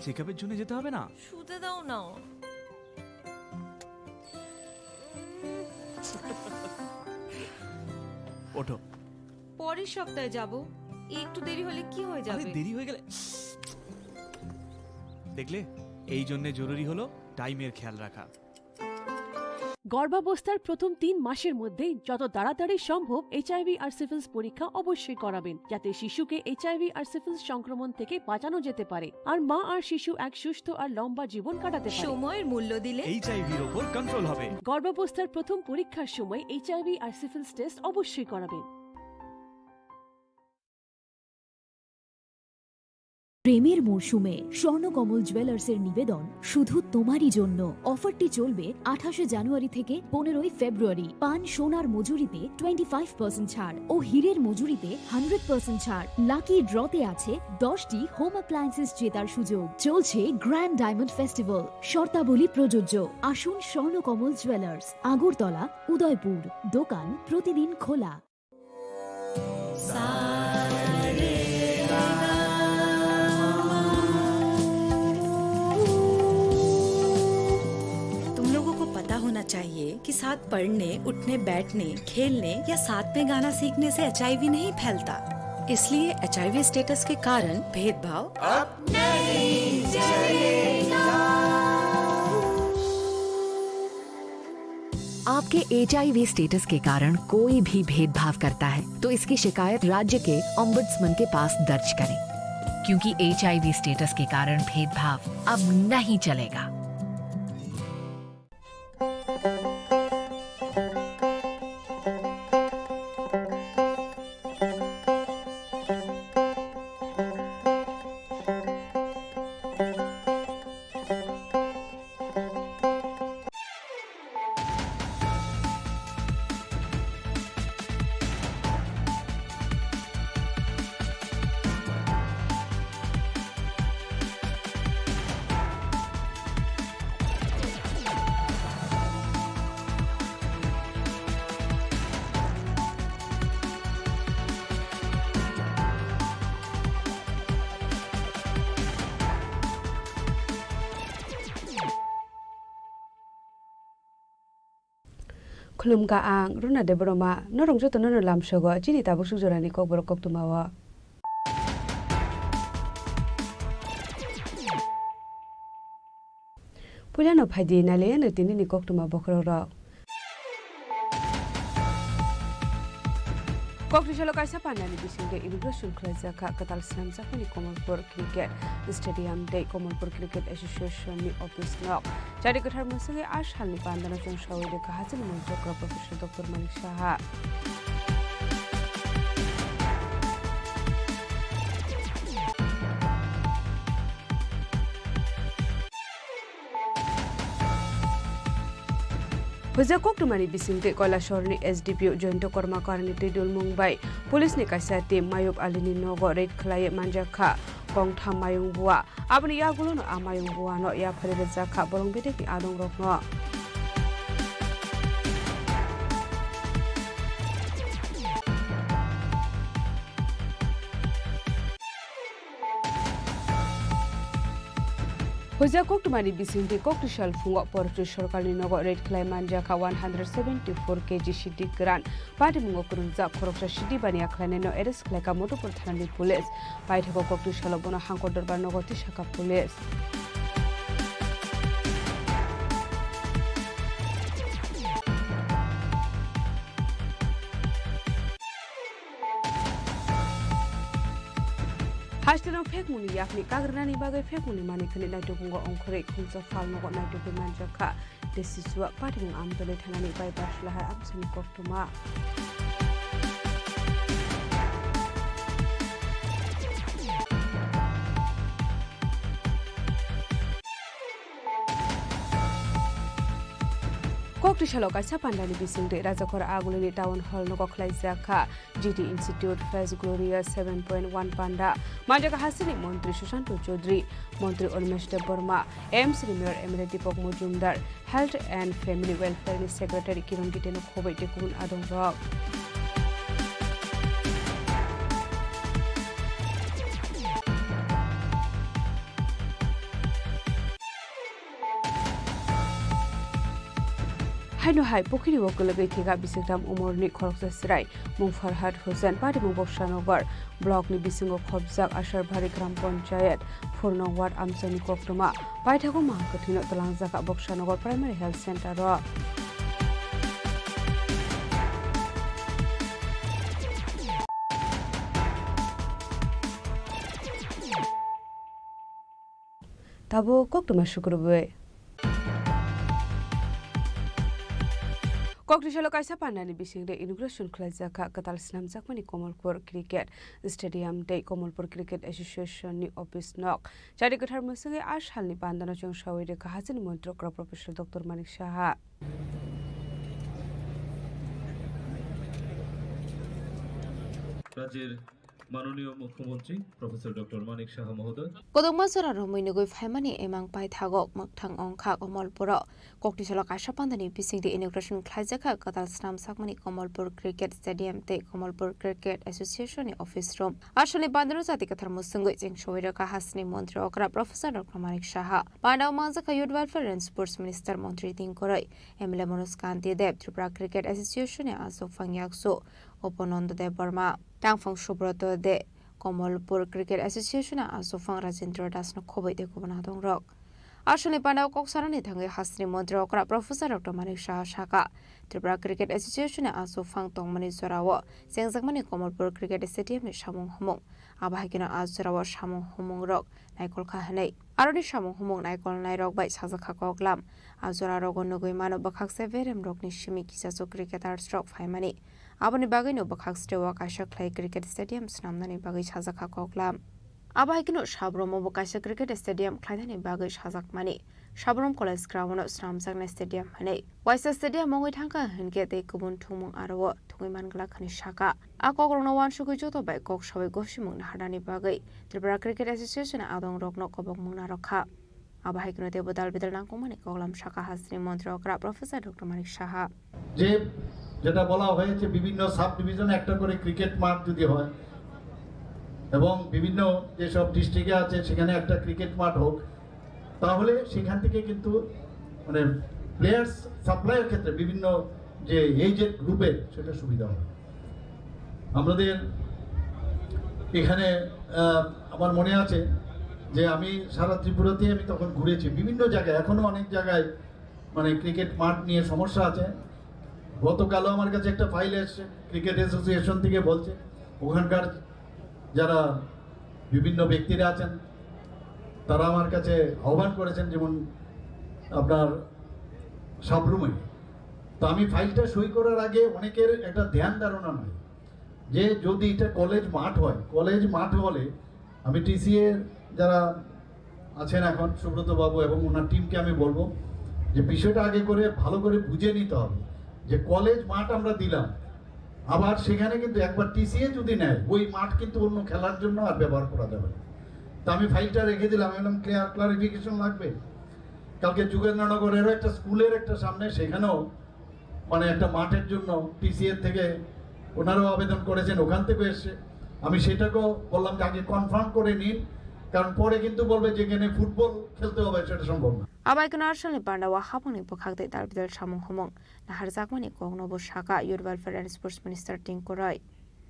চেকআপের জন্য যেতে হবে না? শুতে দাও না। ওঠো। পরের সপ্তাহে যাব। একটু দেরি হলে কি হয়ে যাবে? আরে দেরি হয়ে গেলে দেখলে, এই জন্য জরুরি হলো টাইমের খেয়াল রাখা। গর্ভাবস্থার প্রথম 3 মাসের মধ্যে যত তাড়াতাড়ি সম্ভব এইচআইভি আর সিফিলিস পরীক্ষা অবশ্যই করাবেন, যাতে শিশুকে এইচআইভি আর সিফিলিস সংক্রমণ থেকে বাঁচানো যেতে পারে আর মা আর শিশু এক সুস্থ আর লম্বা জীবন কাটাতে পারে। সময়ের মূল্য দিলে এইচআইভির উপর কন্ট্রোল হবে। গর্ভাবস্থার প্রথম পরীক্ষার সময় এইচআইভি আর সিফিলিস টেস্ট অবশ্যই করাবেন। প্রেমের মরশুমে স্বর্ণকমল জুয়েলার্সের নিবেদন শুধু তোমারই জন্য। অফারটি চলবে 28 জানুয়ারি থেকে 15 ফেব্রুয়ারি। পান সোনার মজুরিতে 25% ছাড় ও হীরের মজুরিতে 100% ছাড়। লাকি ড্রতে আছে 10টি হোম অ্যাপ্লায়েন্সেস জেতার সুযোগ। চলছে গ্র্যান্ড ডায়মন্ড ফেস্টিভ্যাল। শর্তাবলী প্রযোজ্য। আসুন স্বর্ণকমল জুয়েলার্স, আগরতলা, উদয়পুর। দোকান প্রতিদিন খোলা। होना चाहिए कि साथ पढ़ने, उठने, बैठने, खेलने या साथ में गाना सीखने से एचआईवी नहीं फैलता। इसलिए एचआईवी स्टेटस के कारण भेदभाव अब नहीं चलेगा। आपके एचआईवी स्टेटस के कारण कोई भी भेदभाव करता है तो इसकी शिकायत राज्य के ओम्बुड्समैन के पास दर्ज करें, क्योंकि एचआईवी स्टेटस के कारण भेदभाव अब नहीं चलेगा। खुलुमगा आं रुना देबरमा नरंग जतो नर लामसगो चिनि ताबुक सुजरानि kokborok koktumawa पुलानो फाइदि नाले न तिनि koktuma bokroro Kokrisalo kaisa pandani bisingde immigration khalaijaka katal snamjakuni Kokborok cricket stadium de Kokborok cricket association ni office nok jari kothar musinge ashalni pandana jon sawide kahajin monjokra professor dr Manik Saha Hoja koktumani bisingte Koilashorni SDPO jointo kormakarni Tidul Mumbai police ni kaisa team Mayub Alini nogo raid khlai manjakha kongtham mayung bua abni yagulo no amayung bua no ya phalire jakha borong bede ki adong rokno Hoja koktumani bisingte koktishal fungo portri sorkalni nogo raid khlai manjakha 174 kg shidi gran pati mungo kurunja khoroksa shidi bania khlaine no arrest khlaika motopur thanani police paithako koktishal bono hangkor darbar nogo tisaka police Hashtag fake money yakni kagrani bagai fake money mani khani naito bungo ongkhore khumsa fal nogo naito be manjakha desiswa pating amdole thanani bai baslahar amsani koktuma Koktisalo kaisa pandani bisingde rajakora agulini town hall nogo khlaijaka GT Institute Face Gloria 7.1 panda manjaka hasini Montri Sushanto Chaudhary Montri Olmesh Deborma MC Mayor Emirate Deepak Mujumdar Health and Family Welfare Secretary Kiran Giteno khobai tekun adong rok haino hai pokhiri wokologai thega bisikram umorni khoroksa sirai mung Farhad Hussein pari mung Bobshanogor block ni bisingo khobjak Asharbari gram panchayat Furnong ward Amsani Kokroma paithago mangkathino talangjaka Bobshanogor primary health center ro tabo koktoma shukurbe Kokrisalo kaisa pandani bisingde inauguration khlajaka katal snamjakmani Komolpur Cricket Stadium dei Komolpur Cricket Association ni office nok chari kathar musinge salni pandana chong shawire kahajini montrok Professor Dr. Manik Saha রাজ্যের মাননীয় মুখ্যমন্ত্রী professor doctor Manik Saha মহোদয় Kodongma sora romoinugoi phaimani emang pai thagok mokthang ongkha Komolpuro koktisalo kaisa pandani bisingde inauguration khlaijaka katal snam sakmani Komolpur Cricket Stadium te Komolpur Cricket Association ni office room ashoni bandano jati kathar musungoi jeng shoira ka hasni mantri okra Professor Dr. Manik Saha Pandau Manjaka Youth Welfare and Sports Minister Mantri Tinkoroi MLA Manoj Kanti Dev Tripura Cricket Association ni Asok Fangyakso Upananda Dev Burma Tangfang Subroto de Komolpur Cricket Association Asofang Rajendra Das no khoboi de kubana dong rok ashoni pandau koksarani thangai hasni mantri okra Professor Dr. Manik Saha Saka Tripura Cricket Association Asofang tongmani sorawo jengjakmani Komolpur Cricket Stadium ni samung humung abahikina azrawo samung humung rok naikol khahanai aroni samung humung naikol nai rok bai sajaka koklam azora rogo nugoi mano bakhakse verem rok ni shimi kisaso cricketers rok phaimani aboni bagai no bakhakste wa kaisa khlai cricket stadium snamnani bagai sajaka koklam abahikino sabromo kaisa cricket stadium khlaidani bagai sajakmani sabrom college ground no snamjakna stadium hanai waisa stadium mongoi thangka hinke te kubun thumung aro thungoi mangla khani saka a kokrongno wansugoi joto bai kok sabai gosimung hadani bagai Tripura Cricket Association adong rokno kobok mungna rokha abahikino te bodal bidal nangkomani koklam saka hasri mantri okra Professor Dr. Manik Saha যে যেটা বলা হয়েছে বিভিন্ন sub ডিভিশনে একটা করে cricket মাঠ যদি হয় এবং বিভিন্ন যে সব ডিস্ট্রিক্টে আছে সেখানে একটা ক্রিকেট মাঠ হোক তাহলে সেখান থেকে কিন্তু মানে প্লেয়ার্স সাপ্লাইয়ের ক্ষেত্রে বিভিন্ন যে এইজের গ্রুপের সেটা সুবিধা হবে আমাদের এখানে আমার মনে আছে যে আমি সারা ত্রিপুরাতে আমি তখন ঘুরেছি বিভিন্ন জায়গায় এখনো অনেক জায়গায় মানে ক্রিকেট মাঠ নিয়ে সমস্যা আছে গতকালও আমার কাছে একটা ফাইল এসেছে ক্রিকেট অ্যাসোসিয়েশন থেকে বলছে ওখানকার যারা বিভিন্ন ব্যক্তিরা আছেন তারা আমার কাছে আহ্বান করেছেন যেমন আপনার সাবরুমে তো আমি ফাইলটা সই করার আগে অনেকের একটা ধ্যান ধারণা নয় যে যদি এটা কলেজ মাঠ হয় কলেজ মাঠ হলে আমি টিসিএ যারা আছেন এখন সুব্রত বাবু এবং ওনার টিমকে আমি বলবো যে বিষয়টা আগে করে ভালো করে বুঝে নিতে হবে যে কলেজ মাঠ আমরা দিলাম আবার সেখানে কিন্তু একবার টিসিএ যদি নেয় ওই মাঠ কিন্তু অন্য খেলার জন্য আর ব্যবহার করা যাবে না তো আমি ফাইলটা রেখে দিলাম একদম ক্লারিফিকেশন লাগবে কালকে যুগেন্দ্রনগরেরও একটা স্কুলের একটা সামনে সেখানেও মানে একটা মাঠের জন্য টিসিএ থেকে ওনারাও আবেদন করেছেন ওখান থেকে এসে আমি সেটাকেও বললাম যে আগে কনফার্ম করে নিন কারণ পরে কিন্তু বলবে যে এখানে ফুটবল খেলতে হবে সেটা সম্ভব না abahikino ashoni pandawa haponi bokhakte darbidal samung humung nahar jakmani koknobo Saka Youth Welfare and Sports Minister Tinkoroi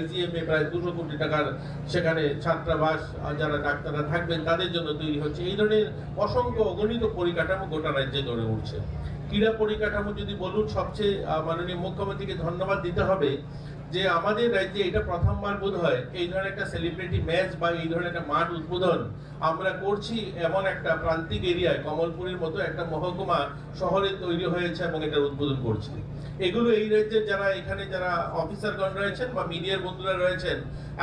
GMA প্রায় 200 কোটি টাকার সেখানে ছাত্রাবাস যারা ডাক্তাররা থাকবেন তাদের জন্য তৈরি হচ্ছে এই ধরনের অসংখ্য অগণিত পরিকাঠামো গোটা রাজ্যে গড়ে উঠছে ক্রীড়া পরিকাঠামো যদি বলুন সবচেয়ে মাননীয় মুখ্যমন্ত্রীকে ধন্যবাদ দিতে হবে যে আমাদের রাজ্যে এটা প্রথমবার বোধ হয় এই ধরনের একটা সেলিব্রিটি ম্যাচ বা এই ধরনের একটা মাঠ উদ্বোধন আমরা করছি এমন একটা প্রান্তিক এরিয়ায় কমলপুরের মতো একটা মহকুমা শহরে তৈরি হয়েছে এবং এটার উদ্বোধন করছি এগুলো এই রাজ্যের যারা এখানে যারা অফিসারগণ রয়েছেন বা মিডিয়ার বন্ধুরা রয়েছেন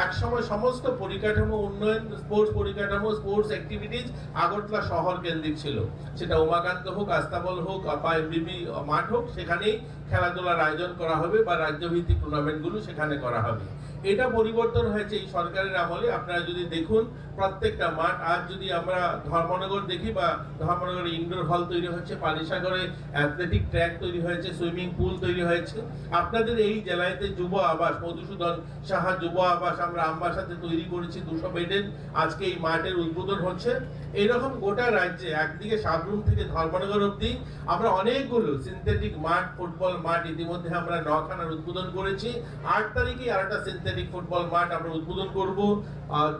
একসময় সমস্ত পরিকাঠামো উন্নয়ন স্পোর্টস পরিকাঠামো স্পোর্টস অ্যাক্টিভিটিজ আগরতলা শহর কেন্দ্রিক ছিল সেটা উমাকান্ত হোক আস্তাবল হোক বা এমবিবি মাঠ হোক সেখানেই খেলাধুলার আয়োজন করা হবে বা রাজ্যভিত্তিক টুর্নামেন্টগুলো সেখানে করা হবে এটা পরিবর্তন হয়েছে এই সরকারের আমলে। আপনারা যদি দেখুন প্রত্যেকটা মাঠ, আজ যদি আমরা ধর্মনগর দেখি বা ধর্মনগরে ইনডোর হল তৈরি হচ্ছে, পানিসাগরে অ্যাথলেটিক ট্র্যাক তৈরি হয়েছে, সুইমিং পুল তৈরি হয়েছে। আপনাদের এই জেলাতে যুব আবাস, মধুসূদন সাহা যুব আবাস আমরা আমবাসাতে তৈরি করেছি 200 বেডের, আজকে এই মাঠের উদ্বোধন হচ্ছে। এইরকম গোটা রাজ্যে একদিকে সাবরুম থেকে ধর্মনগর অব্দি আমরা অনেকগুলো সিনথেটিক মাঠ, ফুটবল মাঠ ইতিমধ্যে আমরা 9খানার উদ্বোধন করেছি। 8 তারিখে আরেকটা সিনথেটিক ফুটবল মাঠ আমরা উদ্বোধন করব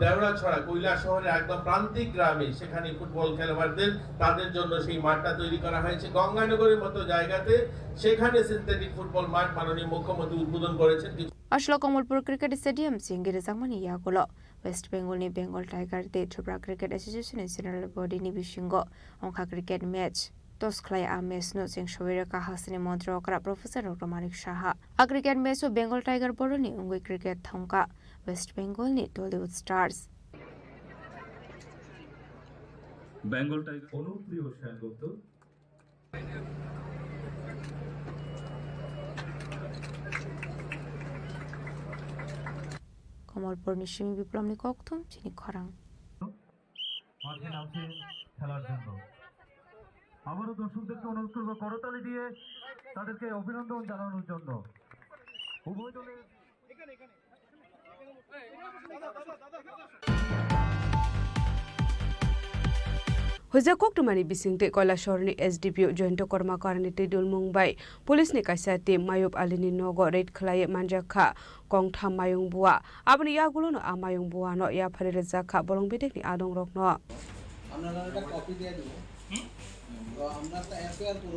দেওড়াছড়া কৈলাসহরের একদম প্রান্তিক গ্রামে, সেখানে ফুটবল খেলোয়াড়দের তাদের জন্য সেই মাঠটা তৈরি করা হয়েছে। গঙ্গানগরের মতো জায়গাতে সেখানে সিনথেটিক ফুটবল মাঠ মাননীয় মুখ্যমন্ত্রী উদ্বোধন করেছেন। আসলে কমলপুর ক্রিকেট স্টেডিয়াম সিঙ্গির জামানি ইয়াগুলো वेस्ट बेंगलनि बेंगल टाइगर दे त्रिपुरा क्रिकेट एसोसिएशन जेनेरल बॉडीनि बिशिंग अंखा क्रिकेट मैच तस्खलाय आ मैच नो जेंगसवेर काहासनि मन्त्री अकरा प्रोफेसर डॉक्टर मानिक साहा आ क्रिकेट मैच बेंगल टाइगर बॉडीनि उंगै क्रिकेट थंका वेस्ट बेंगलनि Tollywood stars Bengal tiger Anupriya Sengupta Kamalpur নিশিমি বিপ্লবনি কক্তম চিনি খরাং মাঠে নামছে খেলার জন্য। আবারও দর্শকদেরকে অনুরোধ করব করতালি দিয়ে তাদেরকে অভিনন্দন জানানোর জন্য। উভয় দলের Hoja Koktumani Bisingte Koilashorni SDPO Joint Kormakarni Tidul Mumbai Police ni kaisati Mayub Alini Nogo Red Khlai Manjakha Kongtham Mayung Bua Abni Yagulo no Amayung Bua no ya Pharere Zakha Bolong Bedek ni Adong Rok no আপনারা একটা copy দিয়ে দেব তো আমরা একটা FIR করব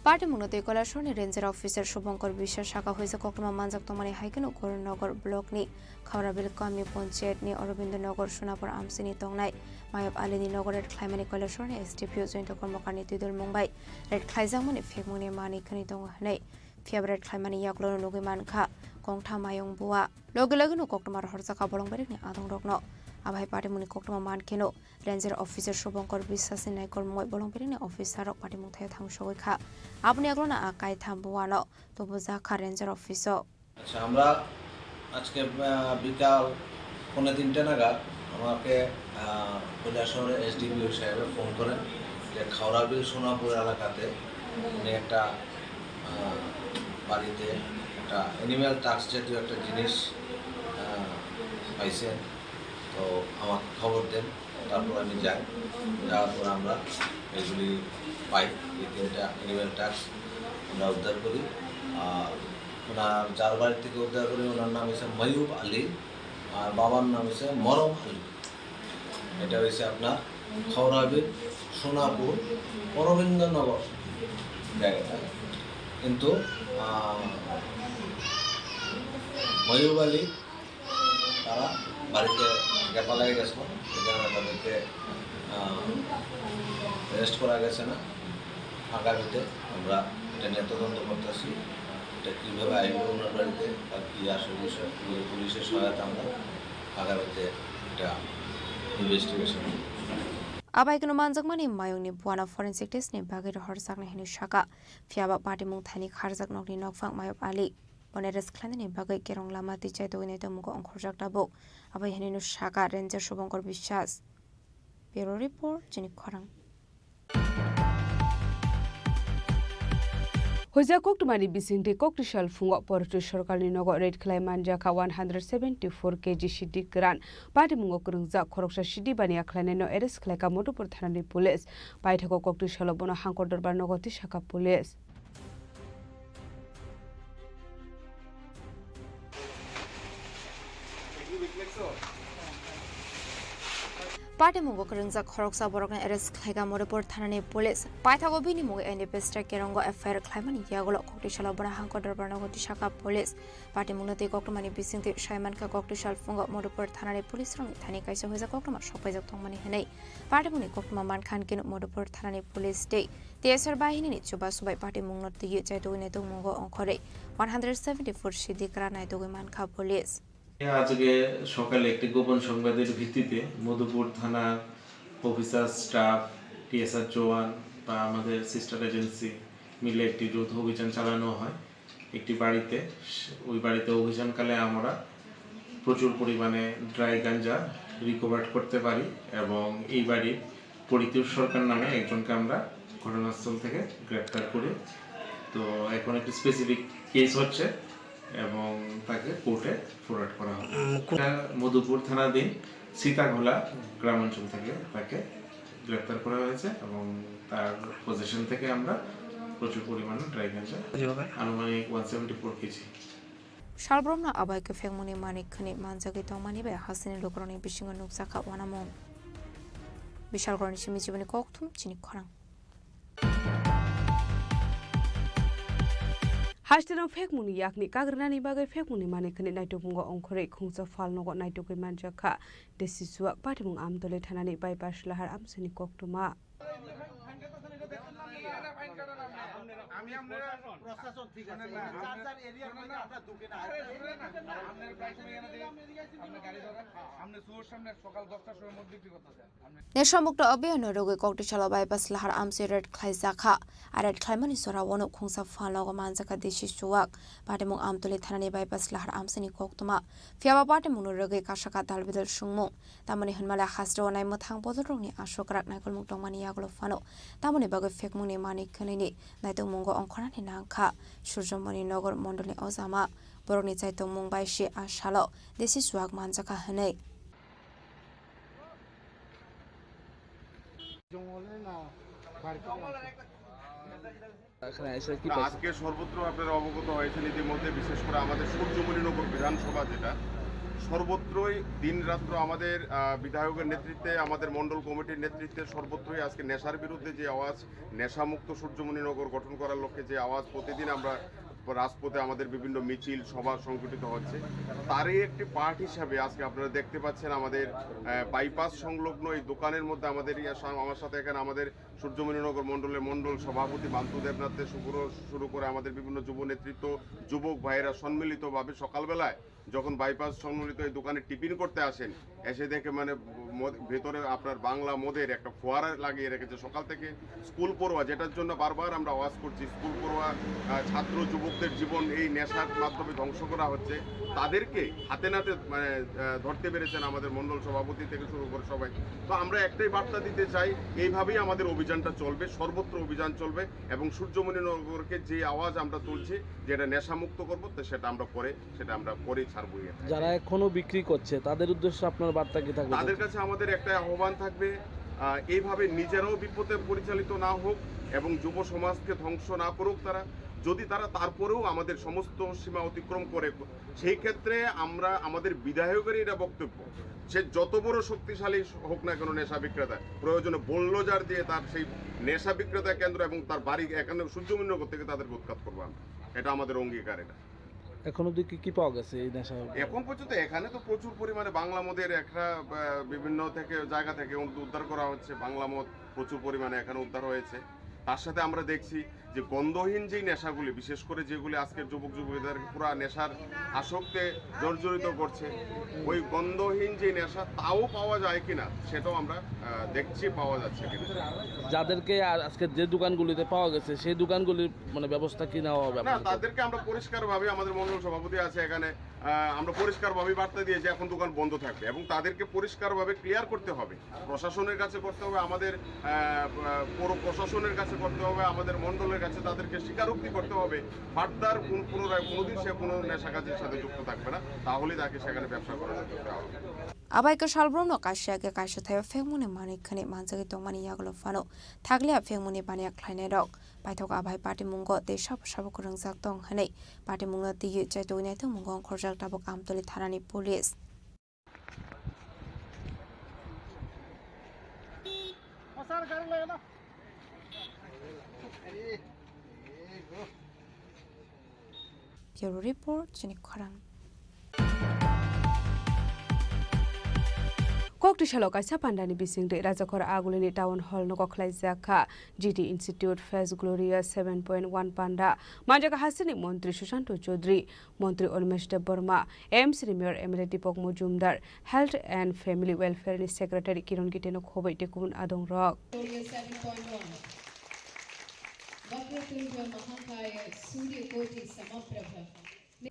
party मुनते कलाशोरनि ranger officer शुभंकर विश्वास शाखा होइसे कोकमा मानजक तमानि हाइकेन करनगर ब्लकनि खावराबिल कामि पञ्चायतनि अरविन्दनगर सोनापुर आमसिनि तंगनाय मायब आलिनि नगर red क्लाइमानि कलाशोरनि SDPO Jayant कर्मकारनि तिदुल Mumbai red क्लाइजामनि फेगमुनि मानि खनि दङ हनै फियाब रेड क्लाइमानि याग्लोनो लुगै मानखा गंथा मायं बुवा लगे लगेनो कोकमार हरजाका बलंबेरनि आदं रगनो आभाई पार्टी मुनि कोकमा मानखेनो रेंजर ऑफिसर शुभंकर विश्वासनि नायकर मय बलंबेरनि अफिसार पार्टी मुथाय थांसगैखा আপনি এগুলো আকাই থামবো তবু জাখা রেঞ্জার অফিসও আচ্ছা আমরা আজকে বিকাল 3:30 নাগাদ আমাকে কৈলাসহরের এসডিপিও সাহেব ফোন করেন যে খাওড়াবিল সোনাপুর এলাকাতে উনি একটা বাড়িতে একটা অ্যানিম্যাল টাক্স জাতীয় একটা জিনিস পাইছেন তো আমাকে খবর দেন তারপর আমি যাই যাওয়ার পর আমরা এগুলি পাই এই 3টা অ্যানিম্যাল টাক্স আমরা উদ্ধার করি ওনার যার বাড়ি থেকে উদ্ধার করি ওনার নাম হচ্ছে মায়ুব আলী আর বাবার নাম হচ্ছে মরম আলী এটা হচ্ছে আপনার খাওড়াবিল সোনাপুর অরবিন্দনগর জায়গাটা কিন্তু মায়ুব আলী তারা বাড়িতে গ্যাপা লাগে গেছিল এখানে তাদেরকে রেস্ট করা গেছে না আগামীতে আমরা এটা নিয়ে তদন্ত করতেছি এটা কীভাবে আইব ওনার বাড়িতে বা কী আসল বিষয় পুলিশের সহায়তা আমরা আগামীতে এটা ইনভেস্টিগেশন আবাইকনো মানজাকমানি মায়ংনি বুয়ানা ফরেনসিক টেস্টनि बागै हरजाकनि हिनि शाखा फियाबा पार्टी मुंथानि खारजाक नकनि नकफां मायब आली बनेरेस ख्लानि बागै केरं लामा तिचाय दोगैनाय तमुगो अंखरजाक दाबो आबाय हिनिनो शाखा ranger Shubhankar Biswas bureau report चिनि खरां Hoja Koktumani Bisingte Koktishal Fungo Porto Sorkalni Nogo Red Khlai Manjaka 174 kg Shidi Gran Party Mungo Kurungza Koroksa Shidi Bani Akhlane no Eres Khlaika Motopur Thanani Police Paithako Koktishal Bono Hangkor Dorbar Nogo Tishaka Police party मुंगो करंजा खरकसा बरकन arrest खाइगा मोरपुर थानानि police पाइथागो बिनि मुगे एनडीपीएसटा केरंगो एफआईआर खाइमानि यागलो कोक्टिशाल बरा हांको दरबारनो गतिशाखा पुलिस पार्टी मुंगनते कोक्टमानि बिसिंति साइमानका कोक्टिशाल फुंगो मोरपुर थानानि पुलिस रंनि थानि काइसा होजा कोक्टमा सपाइजक थंमानि हनै पार्टी मुनि कोक्टमा मानखान केन मोरपुर थानानि पुलिस दे तेसर बाहिनी चुबा सुबाइ पार्टी मुंगनते चाइदोगने तो मुंगो अंखरे 174 सिदिकरा नाइदोगै मानखा पुलिस আজকে সকালে একটি গোপন সংবাদের ভিত্তিতে মধুপুর থানা অফিসার স্টাফ টিএসআর জওয়ান বা আমাদের সিস্টার এজেন্সি মিলে একটি যৌথ অভিযান চালানো হয় একটি বাড়িতে। ওই বাড়িতে অভিযানকালে আমরা প্রচুর পরিমাণে ড্রাই গাঞ্জা রিকভার করতে পারি এবং এই বাড়ির পরিতোষ সরকার নামে একজনকে আমরা ঘটনাস্থল থেকে গ্রেপ্তার করি। তো এখন একটি স্পেসিফিক কেস হচ্ছে এবং তাকে কোর্টে ফরওয়ার্ড করা হবে। মধুপুর থানাধীন সীতাঘোলা গ্রামাঞ্চল থেকে তাকে গ্রেপ্তার করা হয়েছে এবং তার পজিশন থেকে আমরা প্রচুর পরিমাণে ড্রাই গাঞ্জা আনুমানিক 174 KG Shalbromna abai ke fengmuni manik khani manjagi tongmani be hasini lokroni bisingo nuksaka wanamong Bishal Gorni Shimi Jibani Koktum Chini Khorang Hashtag fekmuni yakni kagrani bagai fekmuni manik khani naitopunggo ongkhore khungsa falnogo naitokai manjaka desisuak patimung amdole thanani bypass lahar amsini koktuma আমি আপনারা প্রশাসন ঠিক আছে charger এরিয়ার মধ্যে আমরা ঢুকে না আপনার প্রাইস এখানে দিই আপনি গাড়ি ধরেন আপনি সুর সামনে সকাল 10টার সময় মধ্যে বিক্রি করতেছেন নেশামুক্ত অভিযান রোগে ককটিশালা বাইপাস লাহার আমসি রেড খাইজাখা আর রেড খাইমানি সরা ওনো খুংসা ফালনাগো মানজাকা দেশি সুয়াক পাটেমুং আমতলি থানানি বাইপাস লাহার আমসিনি কোকতমা ফিয়াবা পাটেমুং রোগে কাশাকা দালবিদল সুংমুং তামনি হনমালা হাসরো নাই মথাং বদরংনি আশোক রাক নাইকল মুক্তমানি ইয়াগলো ফানো তামনি বাগে ফেকমুনি মানিক খনিনি নাইতো মুঙ্গো অংখরানি নাংখা সূর্যমণি নগর মন্ডলে অজামা বরনি চাইতো মুম্বাই শে আশালো দেশি সুয়াক মানজাকা হनै আজকে সর্বত্র আপনারা অবগত হয়েছেন ইতিমধ্যে, বিশেষ করে আমাদের সূর্যমণিনগর বিধানসভা যেটা সর্বত্রই দিন রাত্র আমাদের বিধায়কের নেতৃত্বে আমাদের মণ্ডল কমিটির নেতৃত্বে সর্বত্রই আজকে নেশার বিরুদ্ধে যে আওয়াজ, নেশামুক্ত সূর্যমণিনগর গঠন করার লক্ষ্যে যে আওয়াজ প্রতিদিন আমরা রাজপথে আমাদের বিভিন্ন মিছিল সভা সংগঠিত হচ্ছে, তারই একটি পার্ট হিসাবে আজকে আপনারা দেখতে পাচ্ছেন আমাদের বাইপাস সংলগ্ন এই দোকানের মধ্যে আমাদের আমার সাথে এখানে আমাদের সূর্যমণিনগর মণ্ডলের মণ্ডল সভাপতি মান্তু দেবনাথ শুরু করে আমাদের বিভিন্ন যুব নেতৃত্ব, যুবক ভাইয়েরা সম্মিলিতভাবে সকালবেলায় যখন বাইপাস সম্মিলিত এই দোকানে টিফিন করতে আসেন, এসে দেখে মানে ভেতরে আপনার বাংলা মদের একটা ফোয়ারা লাগিয়ে রেখেছে। সকাল থেকে স্কুল পড়ুয়া, যেটার জন্য বারবার আমরা আওয়াজ করছি, স্কুল পড়ুয়া ছাত্র যুবকদের জীবন এই নেশার মাধ্যমে ধ্বংস করা হচ্ছে, তাদেরকে হাতে নাতে মানে ধরতে পেরেছেন আমাদের মণ্ডল সভাপতি থেকে শুরু করে সবাই। তো আমরা একটাই বার্তা দিতে চাই, এইভাবেই আমাদের অভিযানটা চলবে, সর্বত্র অভিযান চলবে এবং সূর্যমণিনগরকে যে আওয়াজ আমরা তুলছি যেটা নেশামুক্ত করবো, তো সেটা আমরা করেই ছাড়বো। যারা এখনো বিক্রি করছে তাদের উদ্দেশ্যে আপনার বার্তা কি থাকবে? তাদের কাছে আমাদের একটা আহ্বান থাকবে, এইভাবে নিজেরাও বিপদে পরিচালিত না হোক এবং যুব সমাজকে ধ্বংস না করুক তারা। যদি তারা তারপরেও আমাদের সমস্ত সীমা অতিক্রম করে, সেই ক্ষেত্রে আমরা আমাদের বিধায়কের এটা বক্তব্য, সে যত বড় শক্তিশালী হোক না কেন নেশা বিক্রেতা, প্রয়োজনে বোলডোজার দিয়ে তার সেই নেশা বিক্রেতা কেন্দ্র এবং তার বাড়ি এখানে সূর্যমণিনগর থেকে তাদেরকে উৎখাত করবো আমরা। এটা আমাদের অঙ্গীকার। এটা এখন অবধি কি পাওয়া গেছে এই নেশা? এখন পর্যন্ত এখানে তো প্রচুর পরিমাণে বাংলা মদের একটা বিভিন্ন থেকে জায়গা থেকে উদ্ধার করা হচ্ছে। বাংলা মদ প্রচুর পরিমাণে এখানে উদ্ধার হয়েছে। তার সাথে আমরা দেখছি যে গন্ধহীন যেই নেশাগুলি, বিশেষ করে যেগুলি আজকের যুবক যুবতীদের পুরো নেশার আসক্তে জর্জরিত করছে, ওই গন্ধহীন যে নেশা তাও পাওয়া যায় কিনা সেটাও আমরা দেখছি, পাওয়া যাচ্ছে কিনা। যাদেরকে আজকে যে দোকানগুলিতে পাওয়া গেছে সেই দোকানগুলির মানে ব্যবস্থা কি নেওয়া হবে? না, তাদেরকে আমরা পরিষ্কারভাবে, আমাদের মণ্ডল সভাপতি আছে এখানে, আমরা পরিষ্কারভাবে বার্তা দিয়ে যে এখন দোকান বন্ধ থাকবে এবং তাদেরকে পরিষ্কারভাবে ক্লিয়ার করতে হবে। প্রশাসনের কাছে করতে হবে, আমাদের পৌর প্রশাসনের কাছে করতে হবে, আমাদের মণ্ডলের কাছে তাদেরকে স্বীকারোক্তি করতে হবে ফার্দার পুনরায় কোনোদিন সে কোনো নেশা কাজের সাথে যুক্ত থাকবে না, তাহলে তাকে সেখানে ব্যবসা করার সুযোগ দেওয়া হবে। আবাইকে সালব্রমনো কাশিয়াকে কাশি থাইও ফেংমুনি মানিকখানি মানজাগি তংমানি ইয়াগলো ফানো থাকলিয়া ফেংমুনি বানিয়া খ্লাইনাই রক পাইথক আবাই পার্টি মুঙ্গো দেশা সাবো করंजाक दं हनै पार्टी मुंगा तिगि चाइतोइनाय तो मुंगो खरजाक दाबक आमतली थानानि police Bureau Report Chini Khorang Koktisalo kaisa pandani bisingde rajakor agulini town hall no kokhlaijaka GT Institute Face Gloria 7.1 panda manjaka hasini মন্ত্রী সুশান্ত চৌধুরী মন্ত্রী Animesh Debbarma MC mayor MLA Dipak Majumdar health and family welfare ni secretary Kiran গিটেনো খবই টেকুন আদং রক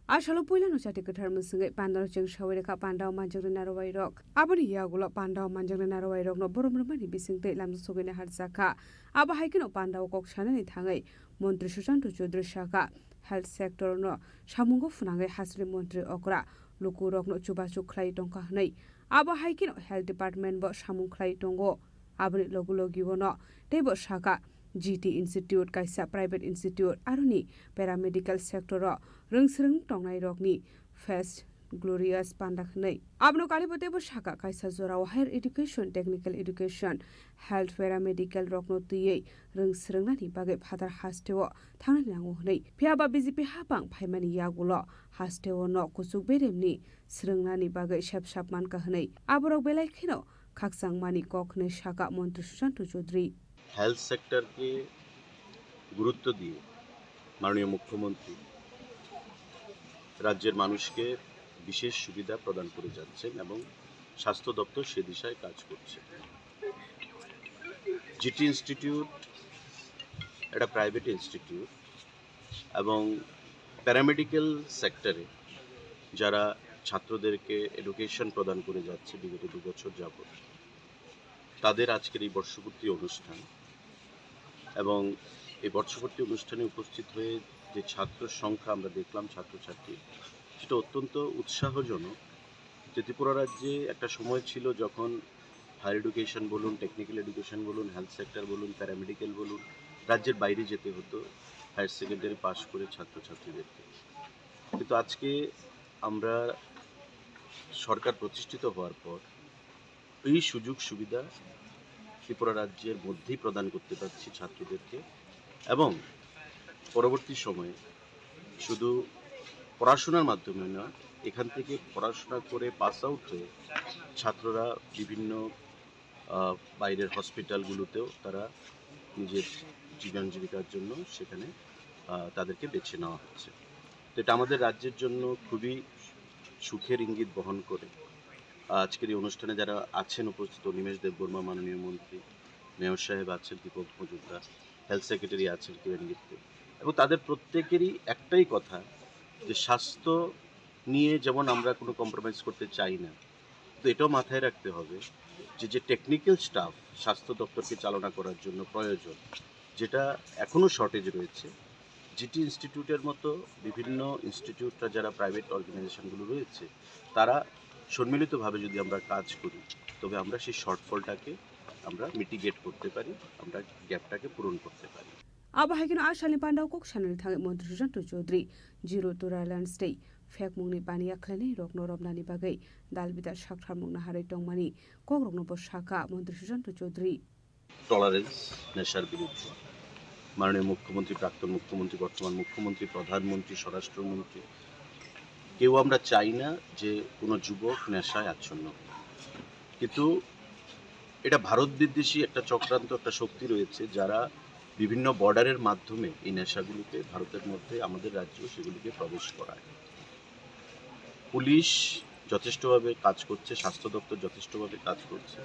Ashalo puilano chati kathar musingai pandao cheng shawai ka pandao manjang narowai rok abani yagulo pandao manjang narowai rok no boromromani bisingte lamso sogene harsaka aba haikino pandao kok shanani thangai মন্ত্রী সুশান্ত চৌধুরী শাখা health sector no samungo funangai hasri মন্ত্রী okra luku rok no chuba chukhlai tongka hnai aba haikino health department bo samung khlai tongo abani logulogi no tebo শাখা GT Institute kaisa private institute aroni paramedical sector rungsrung tongnai rokni first glorious pandakhnai abno kalipote bo shaka kaisa jora higher education technical education health paramedical rokno tuyei rungsrungnani bage phatar hasteo thangni nango hnai phiaba BJP hapang phaimani yagulo hasteo no kusuk beremni srungnani bage shap man ka hnai aborok belai khino khaksang mani kokne shaka মন্ত্রী Sushanta Chowdhury health সেক্টরকে গুরুত্ব দিয়ে মাননীয় মুখ্যমন্ত্রী রাজ্যের মানুষকে বিশেষ সুবিধা প্রদান করে যাচ্ছেন এবং স্বাস্থ্য দপ্তর সে দিশায় কাজ করছে জিটি ইনস্টিটিউট একটা প্রাইভেট ইনস্টিটিউট এবং প্যারামেডিক্যাল সেক্টরে যারা ছাত্রদেরকে এডুকেশন প্রদান করে যাচ্ছে বিগত 2 বছর যাবত তাদের আজকের এই বর্ষপূর্তি অনুষ্ঠান এবং এই বর্ষপূর্তি অনুষ্ঠানে উপস্থিত হয়ে যে ছাত্র সংখ্যা আমরা দেখলাম ছাত্রছাত্রী সেটা অত্যন্ত উৎসাহজনক যে ত্রিপুরা রাজ্যে একটা সময় ছিল যখন হায়ার এডুকেশন বলুন টেকনিক্যাল এডুকেশন বলুন হেলথ সেক্টর বলুন প্যারামেডিক্যাল বলুন রাজ্যের বাইরে যেতে হতো হায়ার সেকেন্ডারি পাশ করে ছাত্রছাত্রীদেরকে কিন্তু আজকে আমরা সরকার প্রতিষ্ঠিত হওয়ার পর এই সুযোগ সুবিধা ত্রিপুরা রাজ্যের মধ্যেই প্রদান করতে পারছি ছাত্রদেরকে এবং পরবর্তী সময়ে শুধু পড়াশোনার মাধ্যমে না এখান থেকে পড়াশোনা করে পাস আউট হয়ে ছাত্ররা বিভিন্ন বাইরের হসপিটালগুলোতেও তারা নিজের জীবন জীবিকার জন্য সেখানে তাদেরকে বেছে নেওয়া হচ্ছে তো এটা আমাদের রাজ্যের জন্য খুবই সুখের ইঙ্গিত বহন করে আজকের এই অনুষ্ঠানে যারা আছেন উপস্থিত অনিমেষ দেববর্মা মাননীয় মন্ত্রী মেয়র সাহেব আছেন দীপক মজুমদার হেলথ সেক্রেটারি আছেন কিরণ গিট্টে এবং তাদের প্রত্যেকেরই একটাই কথা যে স্বাস্থ্য নিয়ে যেমন আমরা কোনো কম্প্রোমাইজ করতে চাই না তো এটাও মাথায় রাখতে হবে যে টেকনিক্যাল স্টাফ স্বাস্থ্য দপ্তরকে চালনা করার জন্য প্রয়োজন যেটা এখনও শর্টেজ রয়েছে জিটি ইনস্টিটিউটের মতো বিভিন্ন ইনস্টিটিউটরা যারা প্রাইভেট অর্গানাইজেশনগুলো রয়েছে তারা সম্মিলিতভাবে যদি আমরা কাজ করি তবে আমরা সেই শর্টফলটাকে আমরা মিটিগেট করতে পারি আমরা গ্যাপটাকে পূরণ করতে পারি আবহাইকিন আশালি পান্ডাও কক সানানি থাঙে মন্ত্রী সুশান্ত চৌধুরী জিরো টুরাল্যান্ড স্টে ফেক মুংনি বানিয়া খ্লানি রকন রবনানি বাগै দালবিদার সাকথার মুংনা হাरै টংমানি কক রকন শাখা মন্ত্রী সুশান্ত চৌধুরী টলারেন্স নেশার বিরুদ্ধে মাননীয় মুখ্যমন্ত্রী প্রাক্তন মুখ্যমন্ত্রী বর্তমান মুখ্যমন্ত্রী প্রধানমন্ত্রী স্বরাষ্ট্রমন্ত্রী কেউ আমরা চাই না যে কোনো যুবক নেশায় আচ্ছন্ন কিন্তু এটা ভারত বিদ্বেষী একটা চক্রান্ত একটা শক্তি রয়েছে যারা বিভিন্ন বর্ডারের মাধ্যমে এই নেশাগুলোকে ভারতের মধ্যে আমাদের রাজ্য সেগুলিকে প্রবেশ করায় পুলিশ যথেষ্টভাবে কাজ করছে স্বাস্থ্য দপ্তর যথেষ্টভাবে কাজ করছে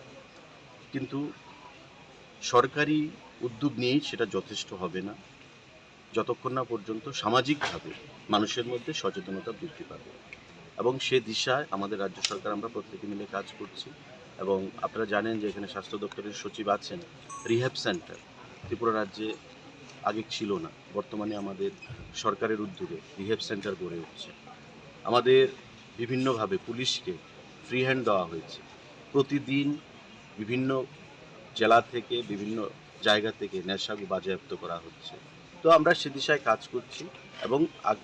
কিন্তু সরকারি উদ্যোগ নিয়েই সেটা যথেষ্ট হবে না যতক্ষণ না পর্যন্ত সামাজিকভাবে মানুষের মধ্যে সচেতনতা বৃদ্ধি পাবে এবং সে দিশায় আমাদের রাজ্য সরকার আমরা প্রত্যেকে মিলে কাজ করছি এবং আপনারা জানেন যে এখানে স্বাস্থ্য দপ্তরের সচিব আছেন রিহ্যাব সেন্টার ত্রিপুরা রাজ্যে আগে ছিল না বর্তমানে আমাদের সরকারের উদ্যোগে রিহ্যাব সেন্টার গড়ে উঠছে আমাদের বিভিন্নভাবে পুলিশকে ফ্রি হ্যান্ড দেওয়া হয়েছে প্রতিদিন বিভিন্ন জেলা থেকে বিভিন্ন জায়গা থেকে নেশা বাজেয়াপ্ত করা হচ্ছে তো আমরা সে দিশায় কাজ করছি এবং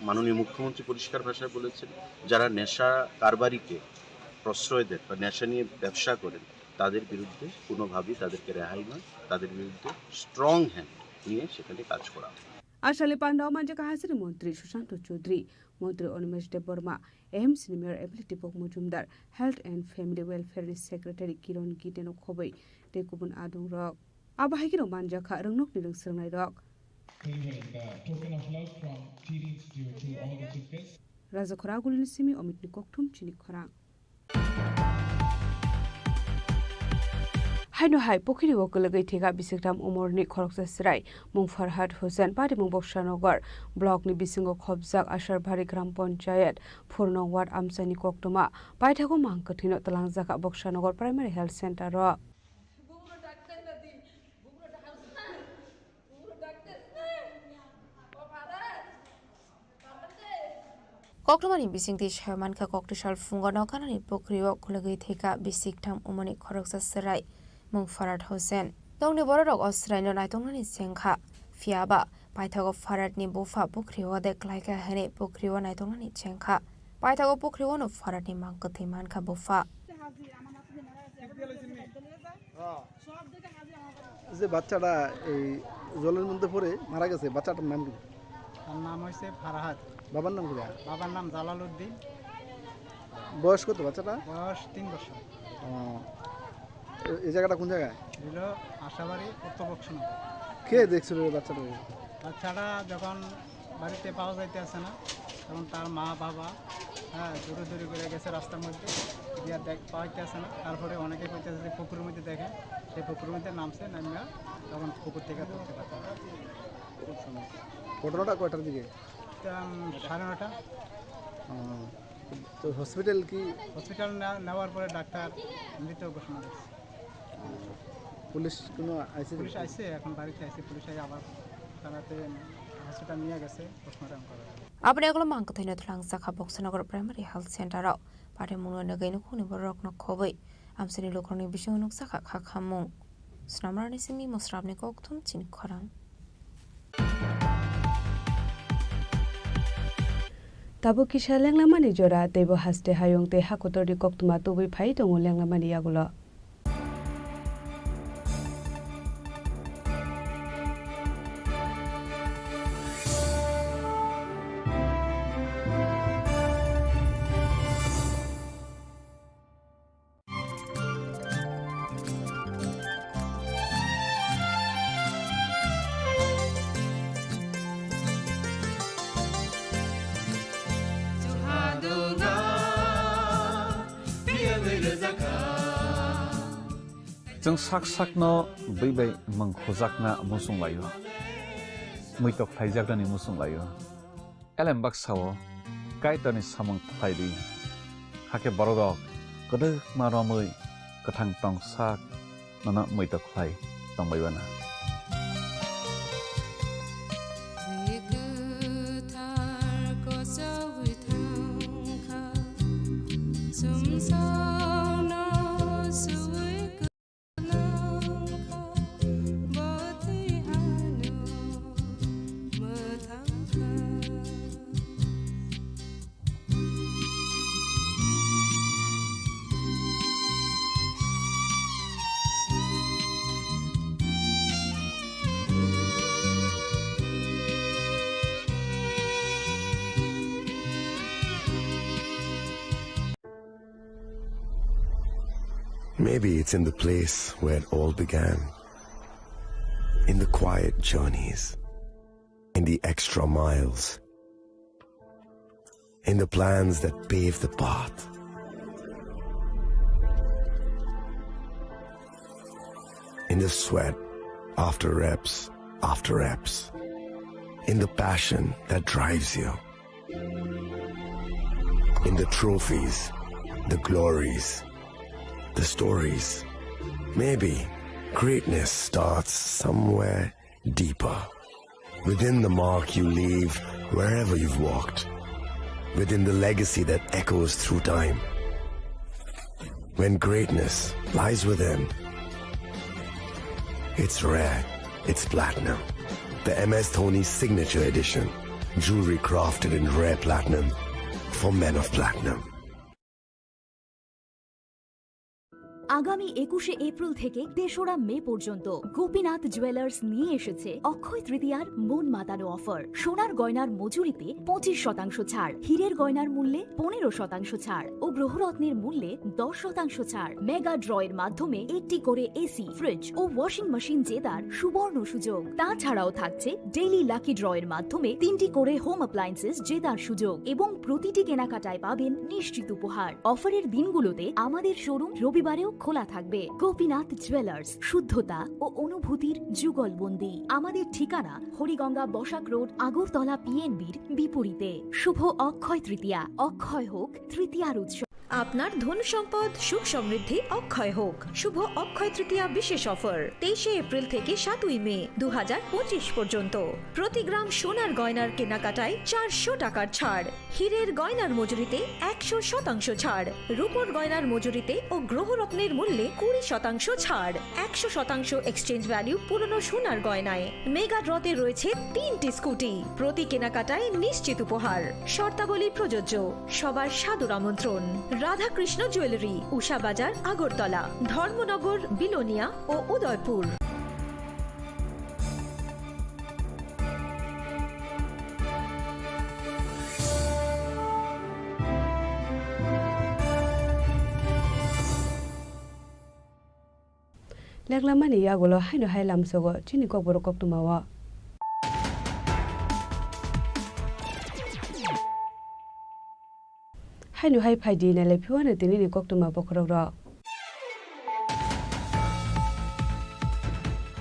মাননীয় মুখ্যমন্ত্রী পরিষ্কার ভাষায় বলেছেন যারা নেশা কারবারিকে প্রশ্রয় দেন বা নেশা নিয়ে ব্যবসা করেন তাদের বিরুদ্ধে কোনোভাবেই তাদেরকে রেহাই নয় তাদের বিরুদ্ধে স্ট্রং হ্যান্ড নিয়ে সেখানে কাজ করা Asale Panda Manja Kahasri Montri Susanto Chaudhary, Montri Onimesh Deborma, AIMS Mayor Ability Pok Mujumdar, Health and Family Welfare Secretary Kiron Giteno Khobei, Dekubun Adung Rock. Abahikiro Manjaka Runuk Nidung Sernai Rock. Token of love from Chini Institute to all the chief guests. Raja Khoragul Nisimi Omitni Koktum Chini Khorang. Haino hai pokhiri wokolagai thega bisikram umorni khoroksa sirai mung Farhad Hussain pari mung Bokshanagar block ni bisingo khobjak Asharbari gram panchayat Phurnong ward amsani koktuma paithago mangkathino talangjaka Bokshanagar primary health center ro Koktomani bisingti Sherman ka Koktishal Fungono kanani pokriwo kulagai thega bisiktam umani khoroksa sirai Mung Farhad Hussain. Dong ni borok Australia naitong ni sengkha. Fiaba. Paithago Farhad ni bufa pukriwa de klaika hene pukriwa naitong ni sengkha. Paithago pukriwa no Farhad ni mangkathi manka bufa. যে বাচ্চাটা এই জলের মধ্যে পড়ে মারা গেছে বাচ্চাটার নাম কি? তার নাম হইছে ফারহাদ। বাবার নাম কি? বাবার নাম জালালউদ্দিন। বয়স কত বাচ্চাটা? বয়স 3 বছর। এই জায়গাটা কোন জায়গায়? হলো আশাবাড়ি উত্তর বক্সনগর। কে দেখছিল বাচ্চাটা? বাচ্চাটা যখন বাড়িতে পাওয়া যাইতে আসে না তখন তার মা বাবা দৌড়ে করে গেছে রাস্তার মধ্যে গিয়া পাওয়াইতে আসে না তারপরে অনেকে কইতেছে যে পুকুরের মধ্যে দেখে সেই পুকুরের মধ্যে নামছে নামিয়া তখন পুকুর থেকে ধরতে পারছে। ঘটনাটা কয়টার দিকে? 9:30। তো হসপিটাল নেওয়ার পরে ডাক্তার মৃত ঘোষণা করছে। পুলিশ কোনো আইছে? পুলিশ আইছে এখন বাড়িতে আইছে পুলিশ আবার থানাতে হসপিটাল নিয়ে গেছে পোস্টমর্টম করা। Apne aglo mangkathino thlangjakha Bokshanagar primary health center ro pare mungno nagaino khuni borok no khobei amsini lokroni bising nuksakha khakhamung snamrani simi mosrabni kokthum Chini Khorang. Tabo kisha lenglamani jora tebo haste hayong te hakotori koktuma tobi phai tongo lenglamani yagulo. जों साक साकनो बैबाय मंखोजाकना मुसुं लायो मैतक थाइजाकनि मुसुं लायो एलेम बाक्साओ काइतनि सामं थाइरि हाके बरगक गदो मारमै गथां टं साक नना मैतक Thai तंबायबाना Maybe it's in the place where it all began, in the quiet journeys, in the extra miles, in the plans that pave the path. In the sweat after reps, in the passion that drives you, in the trophies, the glories, the stories. Maybe greatness starts somewhere deeper, within the mark you leave wherever you've walked, within the legacy that echoes through time. When greatness lies within, it's rare, it's platinum. The MS Dhoni Signature Edition, jewelry crafted in rare platinum for men of platinum. আগামী 21শে April থেকে 3রা মে পর্যন্ত Gopinath jewellers নিয়ে এসেছে অক্ষয় তৃতীয়ার মন মাতানো offer. সোনার গয়নার মজুরিতে 25% ছাড়, হীরের গয়নার মূল্যে 15% ছাড় ও গ্রহরত্নের মূল্যে 10% ছাড়। মেগা ড্রয়ের মাধ্যমে একটি করে এসি, ফ্রিজ ও ওয়াশিং মেশিন জেতার সুবর্ণ সুযোগ। তাছাড়াও থাকছে ডেইলি লাকি ড্রয়ের মাধ্যমে 3টি করে হোম অ্যাপ্লায়েন্সেস জেতার সুযোগ এবং প্রতিটি কেনাকাটায় পাবেন নিশ্চিত উপহার। অফারের দিনগুলোতে আমাদের শোরুম রবিবারেও খোলা থাকবে। গোপীনাথ জুয়েলার্স, শুদ্ধতা ও অনুভূতির যুগলবন্দি। আমাদের ঠিকানা হরিগঙ্গা বসাক রোড, আগরতলা পিএনবির বিপরীতে। শুভ অক্ষয় তৃতীয়া, অক্ষয় হোক তৃতীয়ার উৎসব। আপনার ধন সম্পদ সুখ সমৃদ্ধি অক্ষয় হোক। শুভ অক্ষয় তৃতীয়া বিশেষ অফার 23শে এপ্রিল থেকে 7ই মে 2025 পর্যন্ত। প্রতি গ্রাম সোনার গয়নার কেনাকাটায় 400 টাকার ছাড়, হীরের গয়নার মজুরিতে 100% ছাড়, রূপোর গয়নার মজুরিতে ও গ্রহরত্নের মূল্যে 20% ছাড়, 100% এক্সচেঞ্জ ভ্যালু পুরনো সোনার গয়নায়। মেগা ড্রতে রয়েছে 3টি স্কুটি, প্রতি কেনাকাটায় নিশ্চিত উপহার। শর্তাবলী প্রযোজ্য। সবার সাদর আমন্ত্রণ। রাধাকৃষ্ণ জুয়েলারি, উষা বাজার, আগরতলা, ধর্মনগর, বিলোনিয়া ও উদয়পুর। লেগলামানি ইয়াগুলো হাইনো হাইলামসগো চিনি kokborok koktumawa hainu hai phaidi na le phiwana tini ni koktuma bokhorok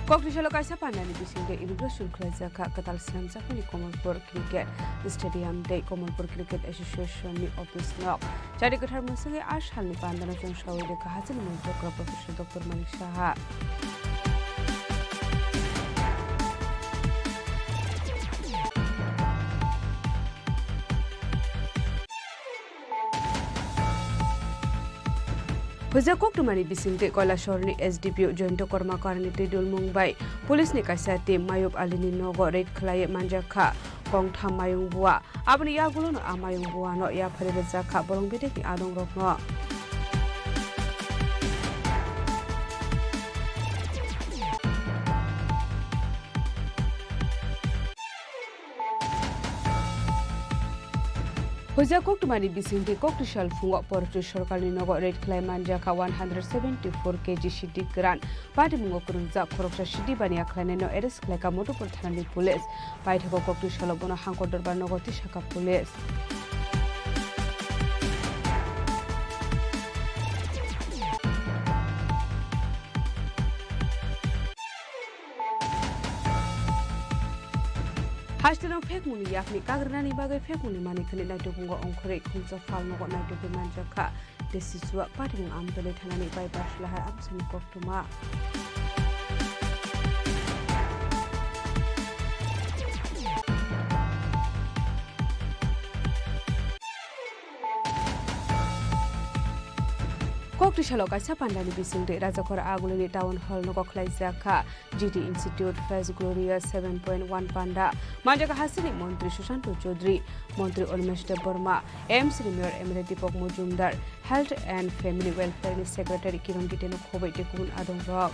Koktisalo kaisa pandani bisingde immigration khlajaka katal snamjakni Kokborok cricket stadium de Kokborok cricket association ni office nok jari kathar masage ashalni pandana jon shawide kahajin mujok professor Dr. Manik Saha Hoja koktumani bisingte koila shorni SDPO jointo korma karni tidul Mumbai police ni kaisa te Mayub Alini nogo raid khlaye manjakha kongtham mayung bua abni yagulo no amayung bua no ya phare jakha borong bede ki adong rok no Hoja koktumani bisingte koktishal fungo portu sorkali nogo red clayman jaka 174 kg shidi gran pati mungo kurunja khoroksa shidi bania khlane no eres klayka motopur thanani police paithako koktishal bono hangkodor bar nogo tishaka police Hashtag fake muni yakni kagrani bagai fake muni mani khani naito bungo ongkhore khunja fal nogo naito be manjaka desiswa pating amdale thanani bai baslahar amsani koktuma Koktisalo kaisa pandani bisingde rajakora agulini town hall nogo khlaijaka GT Institute First Gloria 7.1 panda manjaka hasini Montri Sushanto Chaudhary Montri Olmesh Burma MC Mayor Emirate Dipok Mujumdar Health and Family Welfare Secretary Kiran Giteno khobai tekun adong rok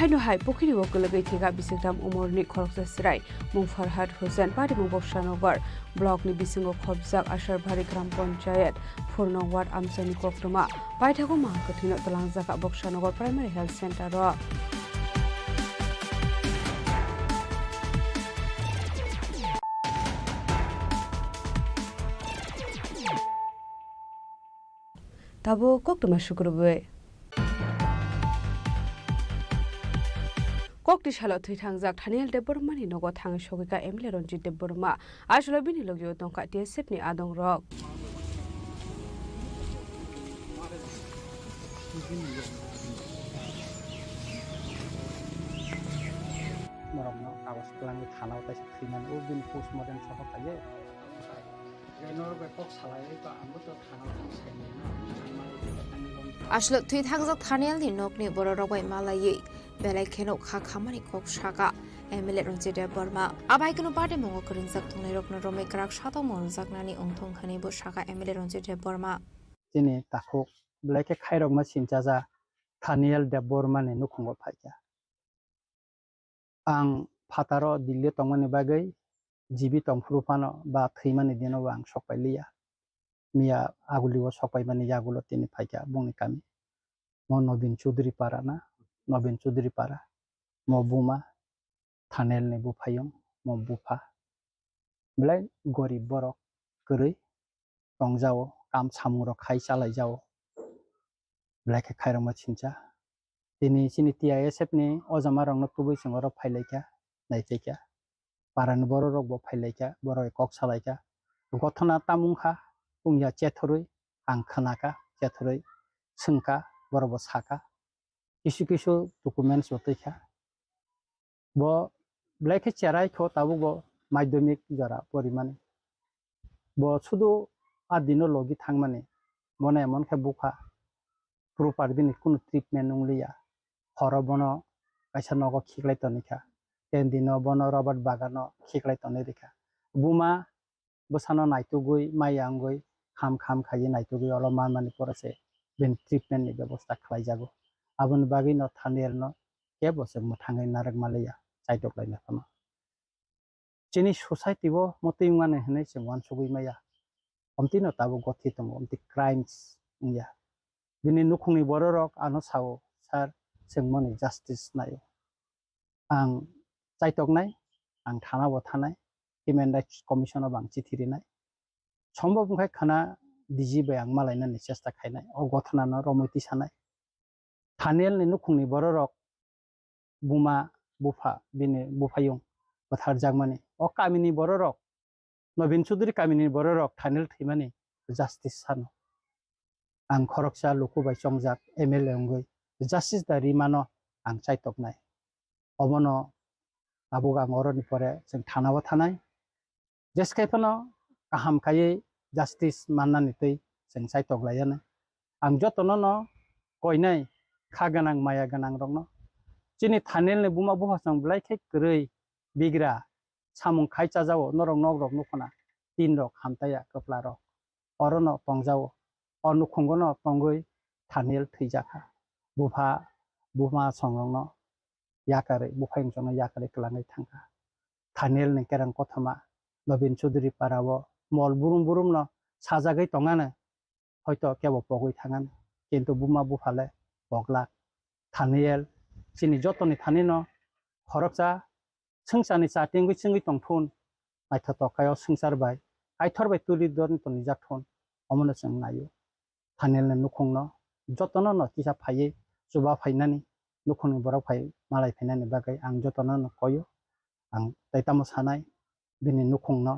Haino hai pokhiri okolagai thega bisikram umorni khoroksa sirai mung Farhad Hussain pari mung Bobshanogar block ni bisingo khobjak Asharbari gram panchayat Purnong ward amsani koktuma paithago mahakathino talangjaka Bobshanogar primary health center ro tabo koktuma shukurbe Koktisalo thithangjak Thaniel Debormani nogo thang shogika Emile Ronjit Deborma ashlo bini logyo tongka TSF ni adong rok moromno kawas pelangi thanao ta siman o bin postmortem soho kaye enor be kok salai ka ambo to thanao Ashlo thithangjak Thaniel ni nokni bororok bai malai belai kheno kha khamani kok shaka MLA Ronje de Burma abai kono party mongo kring jak thongnai rokno rome krak shato mon jaknani ongthong khani bo shaka MLA Ronje de Burma Chini takhok belai ke khairok ma sinchaja Thaniel de Burma ni nukhungo phaikya ang phataro Dilli tongmani bagai jibi tongfrupano ba thimani dino ang sokpailiya miya aguliwo sokpaimani yagulo tini phaikya bungni kami mo Nobin Chaudhary para na Nobin Chaudhary para mo buma Thanel ni bufayong mo bufa belai gorib borok gurui tongjao kam samuro khai chalai jao belai ke khairoma chincha tini chini TISF ni ojama rongno tubui singoro phailaikya naithaikya paran boro rok bo phailaikya boro kok salaikya gothona tamungkha pungya chethorui ang khanaka chethorui sungka boro bo saka kisu kisu documents bo thaikya bo belai ke cherai kho tabu bo madhyamik jara porimani bo শুধু adino logi thangmani mona emon khe buka proper bini kono treatment nungliya horobono kaisa nogo khiklai tonika tendino bono Robert bagano khiklai tonerika buma bosano naitugui mayangui kham khayi naitugui olo manmani porase bin treatment ni ব্যবস্থা khlai jago abon bagi no Thaniel no ke bose muthangai narak malaya chaitok laina kono chini society bo motiyungane hene chengwan sugui maya omtino tabo gothi tongo omti crimes ya bini nukhungni bororok ano sao sar sengmoni justice nayo ang chaitoknai ang thana bo thanai human rights commission bang chithirinai সম্ভব khai khana DG bai ang malaina ni chesta khainai o gothana no romoiti sanai Thaniel ni nukhungni bororok buma bufa bini bufayung bathar jagmani o kamini bororok Nobin Chaudhary kamini bororok Thaniel thimani justice sano ang khoroksa lukubai chongjak MLA ongoi justice da rimano ang chaitoknai obono abuga ngoroni pore jeng thanao thanai jeskhaipano kaham khaye justice mannani tei jeng chaitok layana ang jotono no koinai khaganang maya ganang rokno chini Thaniel ni buma buhasang blai khai krei bigra samung khai chajao norok nogrok nukhona tin rok hamtaya kapla rok orono tongjao onukhungono tongoi Thaniel thijaka buma songrokno yakare bufayung chongno yakare klangai thangka Thaniel ni kerang kothama Nobin Chaudhary parabo mol burum burum no sajagai tongane hoyto kebo pogoi thangan kintu buma bufale boglak Thaniel chini jotoni thanino khoroksa sungsani chatingui chingui tongthun naithoto kayo sungsar bai aithor bai tuli don toni jakthon omono chang nayo Thaniel ni nukhungno jotono no kisa phaiye chuba phainani nukhungni borok phai malai phainani bagai ang jotono no koyo ang taitamo sanai bini nukhungno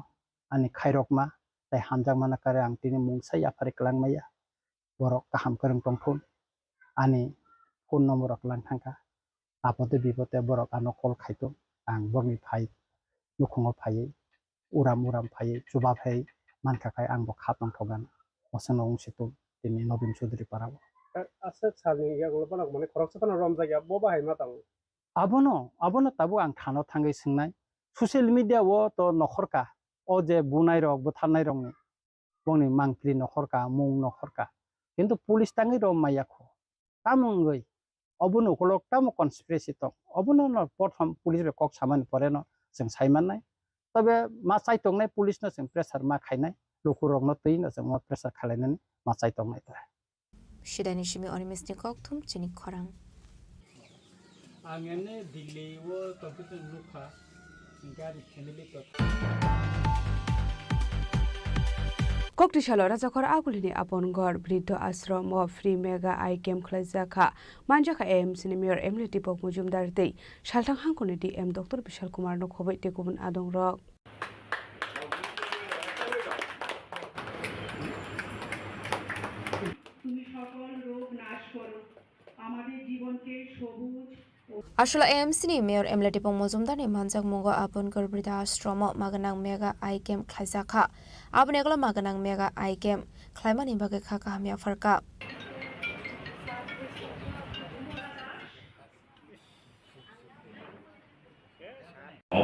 ani khairokma tai hamjakmana kare ang tini mungsai afare klangmaya borok kaham koreng tongthun ani phone number rok lang thangka apode bipote borok ano call khaito ang borni phai nukhungo phai uram phai chuba phai manka kai ang bo khatong thogan osano ungsitu tini Nobin Chaudhary parabo ase chani yagulo banak mane khoroksa pano romjagya boba hai matang abono tabu ang thano thangai singnai social media wo to nokhorka o je bunai rok buthanai rok ni bongni mangpli nokhorka mung nokhorka kintu police tangai ro mayakho tamungoi obono kolok tamo conspiracy to obono no prothom police re kok samani pore no jeng saimanai tobe ma chaitongnai police no jeng pressure ma khainai lokurok no tei no jeng ma pressure khalainani ma chaitongnai ta Shidani Shimi Onimisni Koktum Chini Khorang angene Delhi wo topitu lukha singari family to Koktisalo Rajakor Agulini upon God Brito Ashram of Free Mega I Came Klazaka Manjaka M Sinimir Emily Tipok Mujum Darte Shaltang Hankuniti M Dr. Bishal Kumar no Kobe Tekubun Adong Rock Ashla AMC ni Mayor Emily Tipok Mujumdar ni Manjak Mungo upon God Brito Ashram Maganang Mega I Came Klazaka Abnegla Maganang Mega I Came Climbani Bagaka Hamia Farka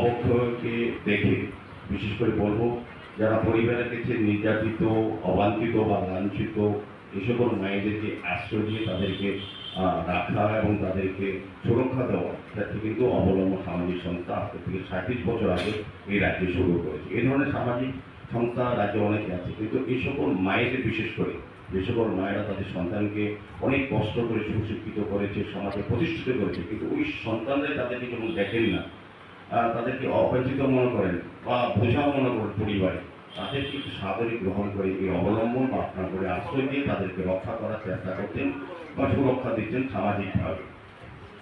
কর্তৃপক্ষকে দেখে বিশেষ করে বলবো যারা পরিবারের কাছে নির্যাতিত অবাঞ্ছিত বা লাঞ্ছিত এই সকল মায়েদেরকে আশ্রয় দিয়ে তাদেরকে রাখা এবং তাদেরকে সুরক্ষা দেওয়া ক্ষেত্রে কিন্তু অবলম্বন সামাজিক সংস্থা আজ থেকে 37 বছর আগে এই রাজ্যে শুরু করেছে। এই ধরনের সামাজিক সংস্থা রাজ্যে অনেকে আছে, কিন্তু এই সকল মায়েদের বিশেষ করে যে সকল মায়েরা তাদের সন্তানকে অনেক কষ্ট করে সুশিক্ষিত করেছে, সমাজে প্রতিষ্ঠিত করেছে, কিন্তু ওই সন্তানরা তাদেরকে যখন দেখেন না, তাদেরকে অবাঞ্ছিত মনে করেন বা বোঝাও মনে করেন পরিবারে, তাদেরকে একটু সাদরে গ্রহণ করে এই অবলম্বন বা আপনার করে আশ্রয় দিয়ে তাদেরকে রক্ষা করার চেষ্টা করতেন বা সুরক্ষা দিচ্ছেন সামাজিকভাবে।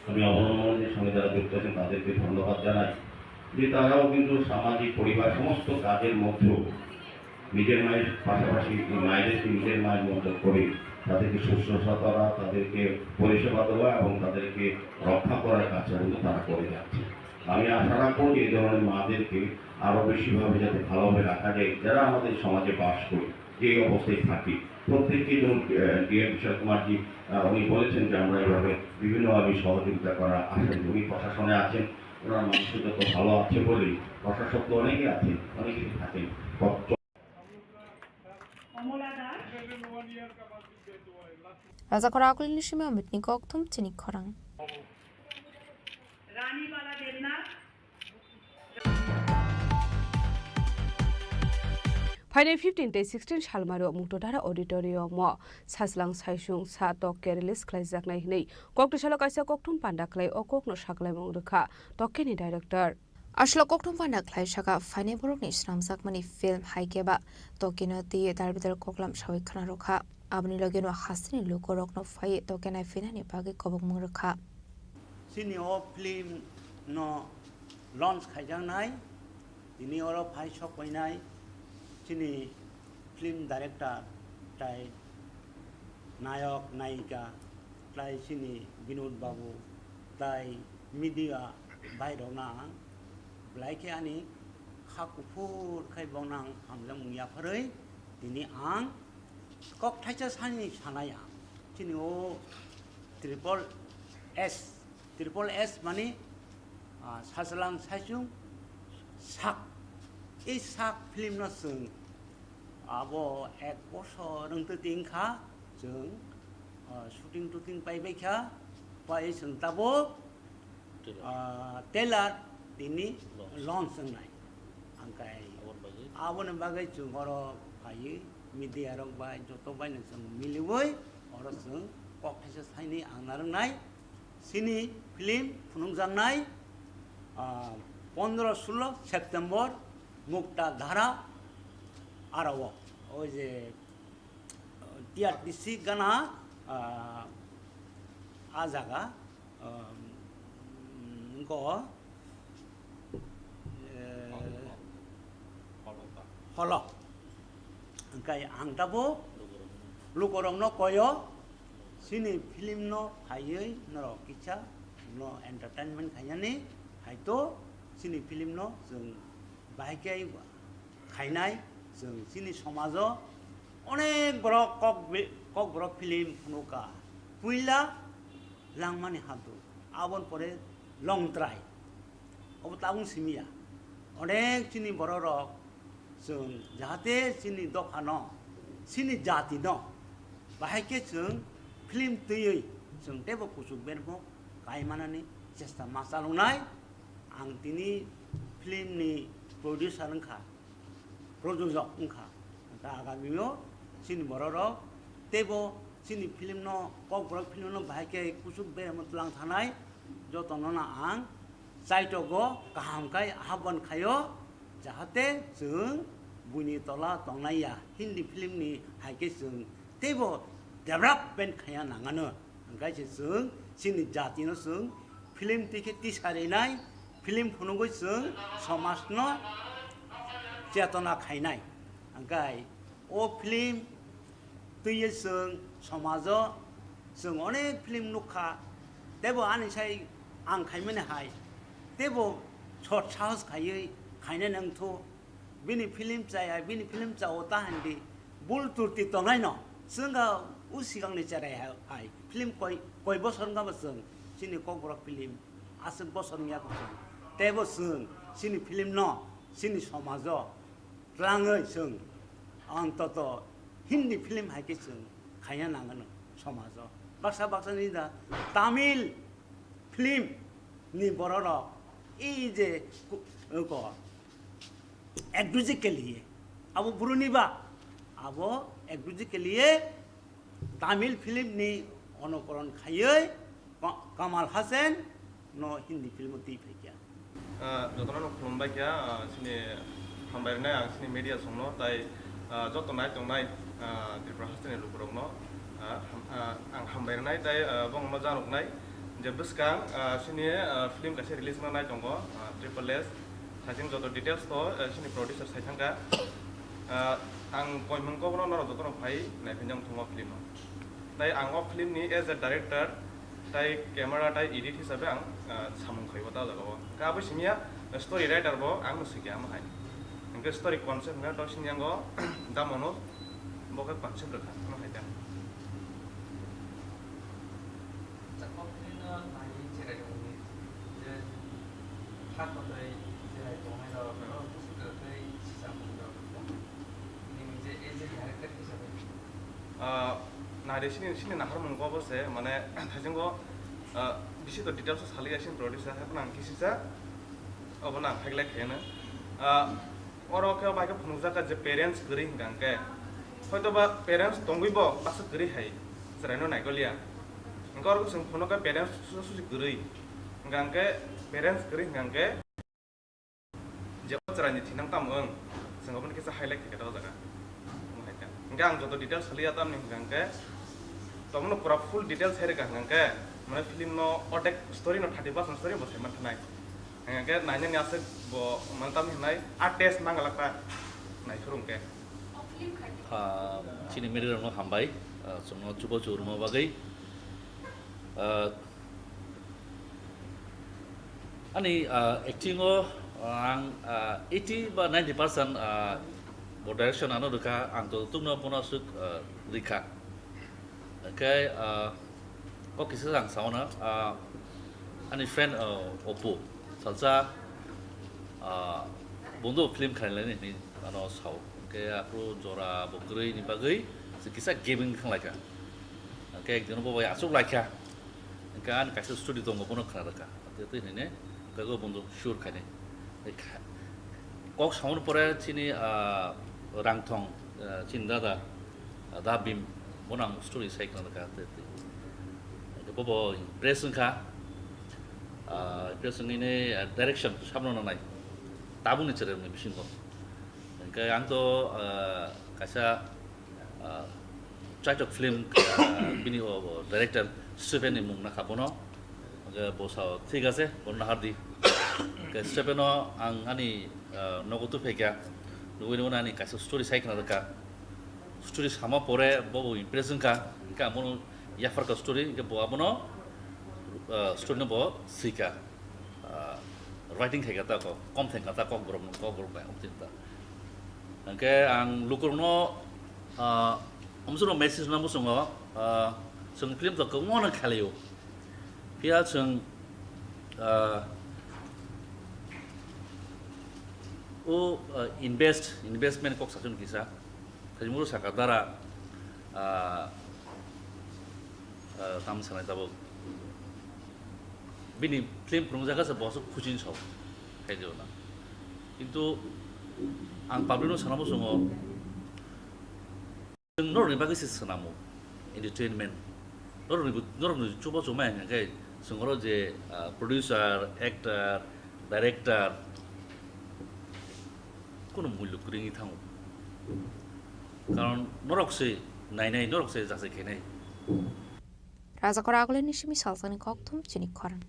আমি অবলম্বনের সঙ্গে যারা যুক্ত আছেন তাদেরকে ধন্যবাদ জানাই যে তারাও কিন্তু সামাজিক পরিবার সমস্ত কাজের মধ্যেও নিজের মায়ের পাশাপাশি মায়েদেরকে নিজের মায়ের মতো করে তাদেরকে শুশ্রূষা করা, তাদেরকে পরিষেবা দেওয়া এবং তাদেরকে রক্ষা করার কাজটা কিন্তু তারা করে যাচ্ছে। আমি আশা রাখবো যে এই ধরনের মাদেরকে আরও বেশিভাবে যাতে ভালোভাবে রাখা যায়, যারা আমাদের সমাজে বাস করি, যে অবস্থায় থাকি, প্রত্যেককে যেমন ডিএম বিশাল কুমারজি উনি বলেছেন যে আমরা এইভাবে বিভিন্নভাবে সহযোগিতা করার আশা, উনি প্রশাসনে আছেন, ওনার মানুষের যত ভালো আছে বলেই প্রশাসক তো অনেকে আছেন, অনেকে থাকেন। Razakor Akul Nishime Mitni Koktum Chini Khorang Final 15-16 Shalmaro Mutodara Auditorium Saslang Saishung Sa Tokke release Klaizak Nahi Koktishala Kaisa Koktum Panda Clay or Kokno Shaklay Murka Tokkeni director Ashla Koktum Panda Clay Shaka Fine Borok Nishram Sakmani film Haikeba Tokino the Darbital Koklam Shawi Kanaroka Abni Logino Hasini Lukorok no Fay Tokena Finani Pagi Kobok Murka Senior film no launch Kajang Nai Dini Oro Pai Shok Nai Chini film director Tai Nayok Naika Tai Chini Binod Babu Tai media Baidona Blaike Ani Hakupur Kai Bonang Amlam Yapare Dini Ang Kok Tacha Sani Sanaya Chini O Triple S money Sasalang Sachung Sak এই সাক film নসং আবো এক বছর নংতে তিনখা जों shooting টুটিং পাইবাইখা পাই जों তাবো teller দিনি launch নাই আংকাই আবন বাগै जों অর ফাই মিডিয়া রক বাই যত বাইন जों মিলিবই অর जों ককথাইসা সাইনি आंनारनाय सिनि फिल्म फुनुंजांनाय 15-16 সেপ্টেম্বর মুক্তা ধারা আরও ওই যে টিআরটিসি গানা আজাগা হল ओंखाय आं दाबो लुकरंनो कयो सिनि फिल्म नो हायै नर किचा नो एंटरटेनमेंट खायनानै हायतो सिनि फिल्म नो जों बाहायखाय खायनाय जों सिनि समाजो अनेक बरक ककबरक फिल्म फुनुका पुइला लांमानि हादु आबन परे लं ट्राइ अब ताबुं सिमिया अनेक सिनि बररक जों जाहाथे सिनि दखानो सिनि जाति न बाहायके जों फिल्म तैयै जों तेबो कुसुक बेरमो गायमानानै चेष्टा मासालुनाय आं दिनै फिल्मनि प्रड्यूसर ओंखा प्रयोजक ओंखा दा आगामियाव सिनि बररक तेबो सिनि फिल्म न ककबरक फिल्म न बाहायके कुसुक बेरमो लां थानाय जतनना आं जायतगो गाहामखाय आह्वान खायो जाहाथे जों बुनि तला तंनाया हिंदी फिल्मनि हायके जों तेबो डेभलपमेन्ट खाया नाङानो ओंखायसो जों सिनि जातिनो जों फिल्म तिखे तिसारिनाय फिल्म फुनुगै जों समाजनो चेतना खायनाय ओंखाय ओ फिल्म तैयै जों समाजो जों अनेक फिल्म नुखा तेबो आनिसाय आं खायमाने हाय तेबो सत साहस खायै खायनाय नंथो बिनि फिल्म जाया बिनि फिल्म जाओ ताहांदि बुल तुरति तंनाय न जोंगा उसिगांनि चाराय हाय फिल्म कय बोसोर गाबो जों सिनि ककबरक फिल्म आसो बोसोर मिया जों तेबो जों sini film no sini somajo rangai sung antoto Hindi film hai ke sung khaya nangan somajo baksa ni da Tamil film ni bororo এই যে एक दूसरे के लिए अब बुरुनी बा अब एक दूसरे के लिए तमिल फिल्म नि अनुकरण खाये कमाल हासन न हिंदी फिल्म ती फैकिया যতন খুলুমबाय क्या सिनि हामबायनाय आं सिनि मिडिया संनो ताय जत नाय तंनाय त्रिपुरा हासनि लुकुरंनो आं हामबायनाय ताय बंगनो जानकनाय जे बसकां सिनि फिल्म कासे रिलीज नाय दंगो ट्रिपल एस साइथिं जत डिटेल्स तो सिनि प्रोड्यूसर साइथांगा आं कयमनको बनो नर जतन फाय नायफिनजों थंगो फिल्म ताय आं अ फिल्म नि एज ए डाइरेक्टर ताय कैमरा ताय एडिट हिसाबै आं सामुंखैबो दा जागो गाबो सिमिया स्टोरी राइटर बो आं मुसिके आम हाय इनके स्टोरी कॉन्सेप्ट ना तो सिनियांगो दा मनो बके कॉन्सेप्ट रखा न हायदा नारे सिनि नाहार मुंगो बसे माने थाजोंगो बिसि तो डिटेल्स सालियासिन प्रोड्यूसर हाबना किसिसा अबना फागला खेनो अरो के बाइक फुनुजाका जे पेरेंट्स गरि हिंगांके हयतोबा पेरेंट्स दंगैबो बास गरि हाय जरायनो नायगलिया इंका अरो जों फुनका पेरेंट्स सुसु गरि हिंगांके पेरेंट्स गरि हिंगांके जे जरायनि थिनां तामों जों अपन किसा हाइलाइट केटा जागा इंका आं जतो डिटेल्स सालिया ताम हिंगांके तमनो पूरा फुल डिटेल्स हेरेगा हिंगांके माने फिल्म नो अटेक स्टोरी नो 30% स्टोरी बसे मन थानाय के नायने नासे बो मनताम हिनाय आर्टिस्ट नांगलाका नाय खरुंके चिनि मेरिरनो हामबाय जोंनो जुबो जुरमो बागै आनि एक्टिंगो आं 80 बा 90% बो डाइरेक्शन आनो रखा आं तो तुमनो पुनसुक रिखा के को किसी sang sauna ani friend opo salsa bondo film khailani ni ano sau ke aku jora bogrei ni bagai sekisa gaming khang laka ke ekjon bo ya asuk laka kan kaisa studio dong bono khana raka te ne ke go bondo sure khane kok saun pore chini rangthong chindada da bim bonang story sai khana raka te bobo impression ka impression ini direction sabno nanai tabu ni cere ni bisin ko ka ang to kasa chaitok film bini o director Stephen ni mung na khabono ga bosa thik ase bonna hardi ka Stephen ang ani nogotu phekya nugoi nona ni kasa story sai khana ka story sama pore bobo impression ka mono या फरक story के बोआबनो story न बो सिका writing थे गता को कम थे गता को ग्रुप बाय उतिता अंके आं लुकुरनो हमसुनो मेसेज न मुसुङो जों फिल्म त गमन खालियो फिया जों ओ इन्वेस्टमेन्ट को साजन किसा खजिमुरो साकादारा tam sanai tabo bini film prongjaga se bosu khujin sau kaijo na kintu ang pablino sanamo songo nor ni bagisi sanamo entertainment nor ni chubo chuma ngai songoro je producer actor director kono mulyo kringi thang karon norokse nai norokse jase khenai Raza Khorang nishimi salsani koktum Chini Khorang.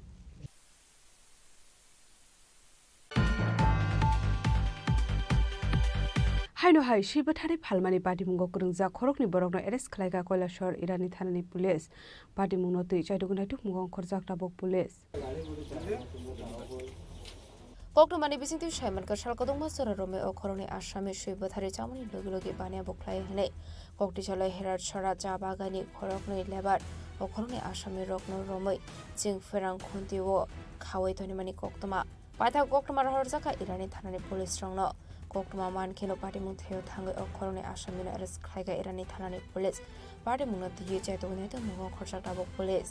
हायनो हाय शिबथारि फालमानि बादिमुंगो कुरुंजा खरकनि बरकनो arrest खलायगा Kailashahar Irani थानानि police बादिमुंनो तै चाइदुगुनाय तुमुंगो खरजाकटा बक police Koktomani bisinti Shaiman Kashal Kodong Masora Rome o Koroni Ashami Shibatari Chamani Logi Bania Boklay Hene Kokti Chala Herat Shara Jabagani Korokno Lebat o Koroni Ashami Rokno Rome Jing Ferang Kuntiwo Kawe Tonimani Koktoma পাইথা কোকটমার হরজাকা ইরানি থানানি police রংনো কোকটমা মানখেনো party মুথেও থাঙ্গে অক্ষরনে আসামিনো arrest খাইগা ইরানি থানানি police party মুংনা দিয়ে চাইতো উনিতে মুঙ্গ খরচা টাবো police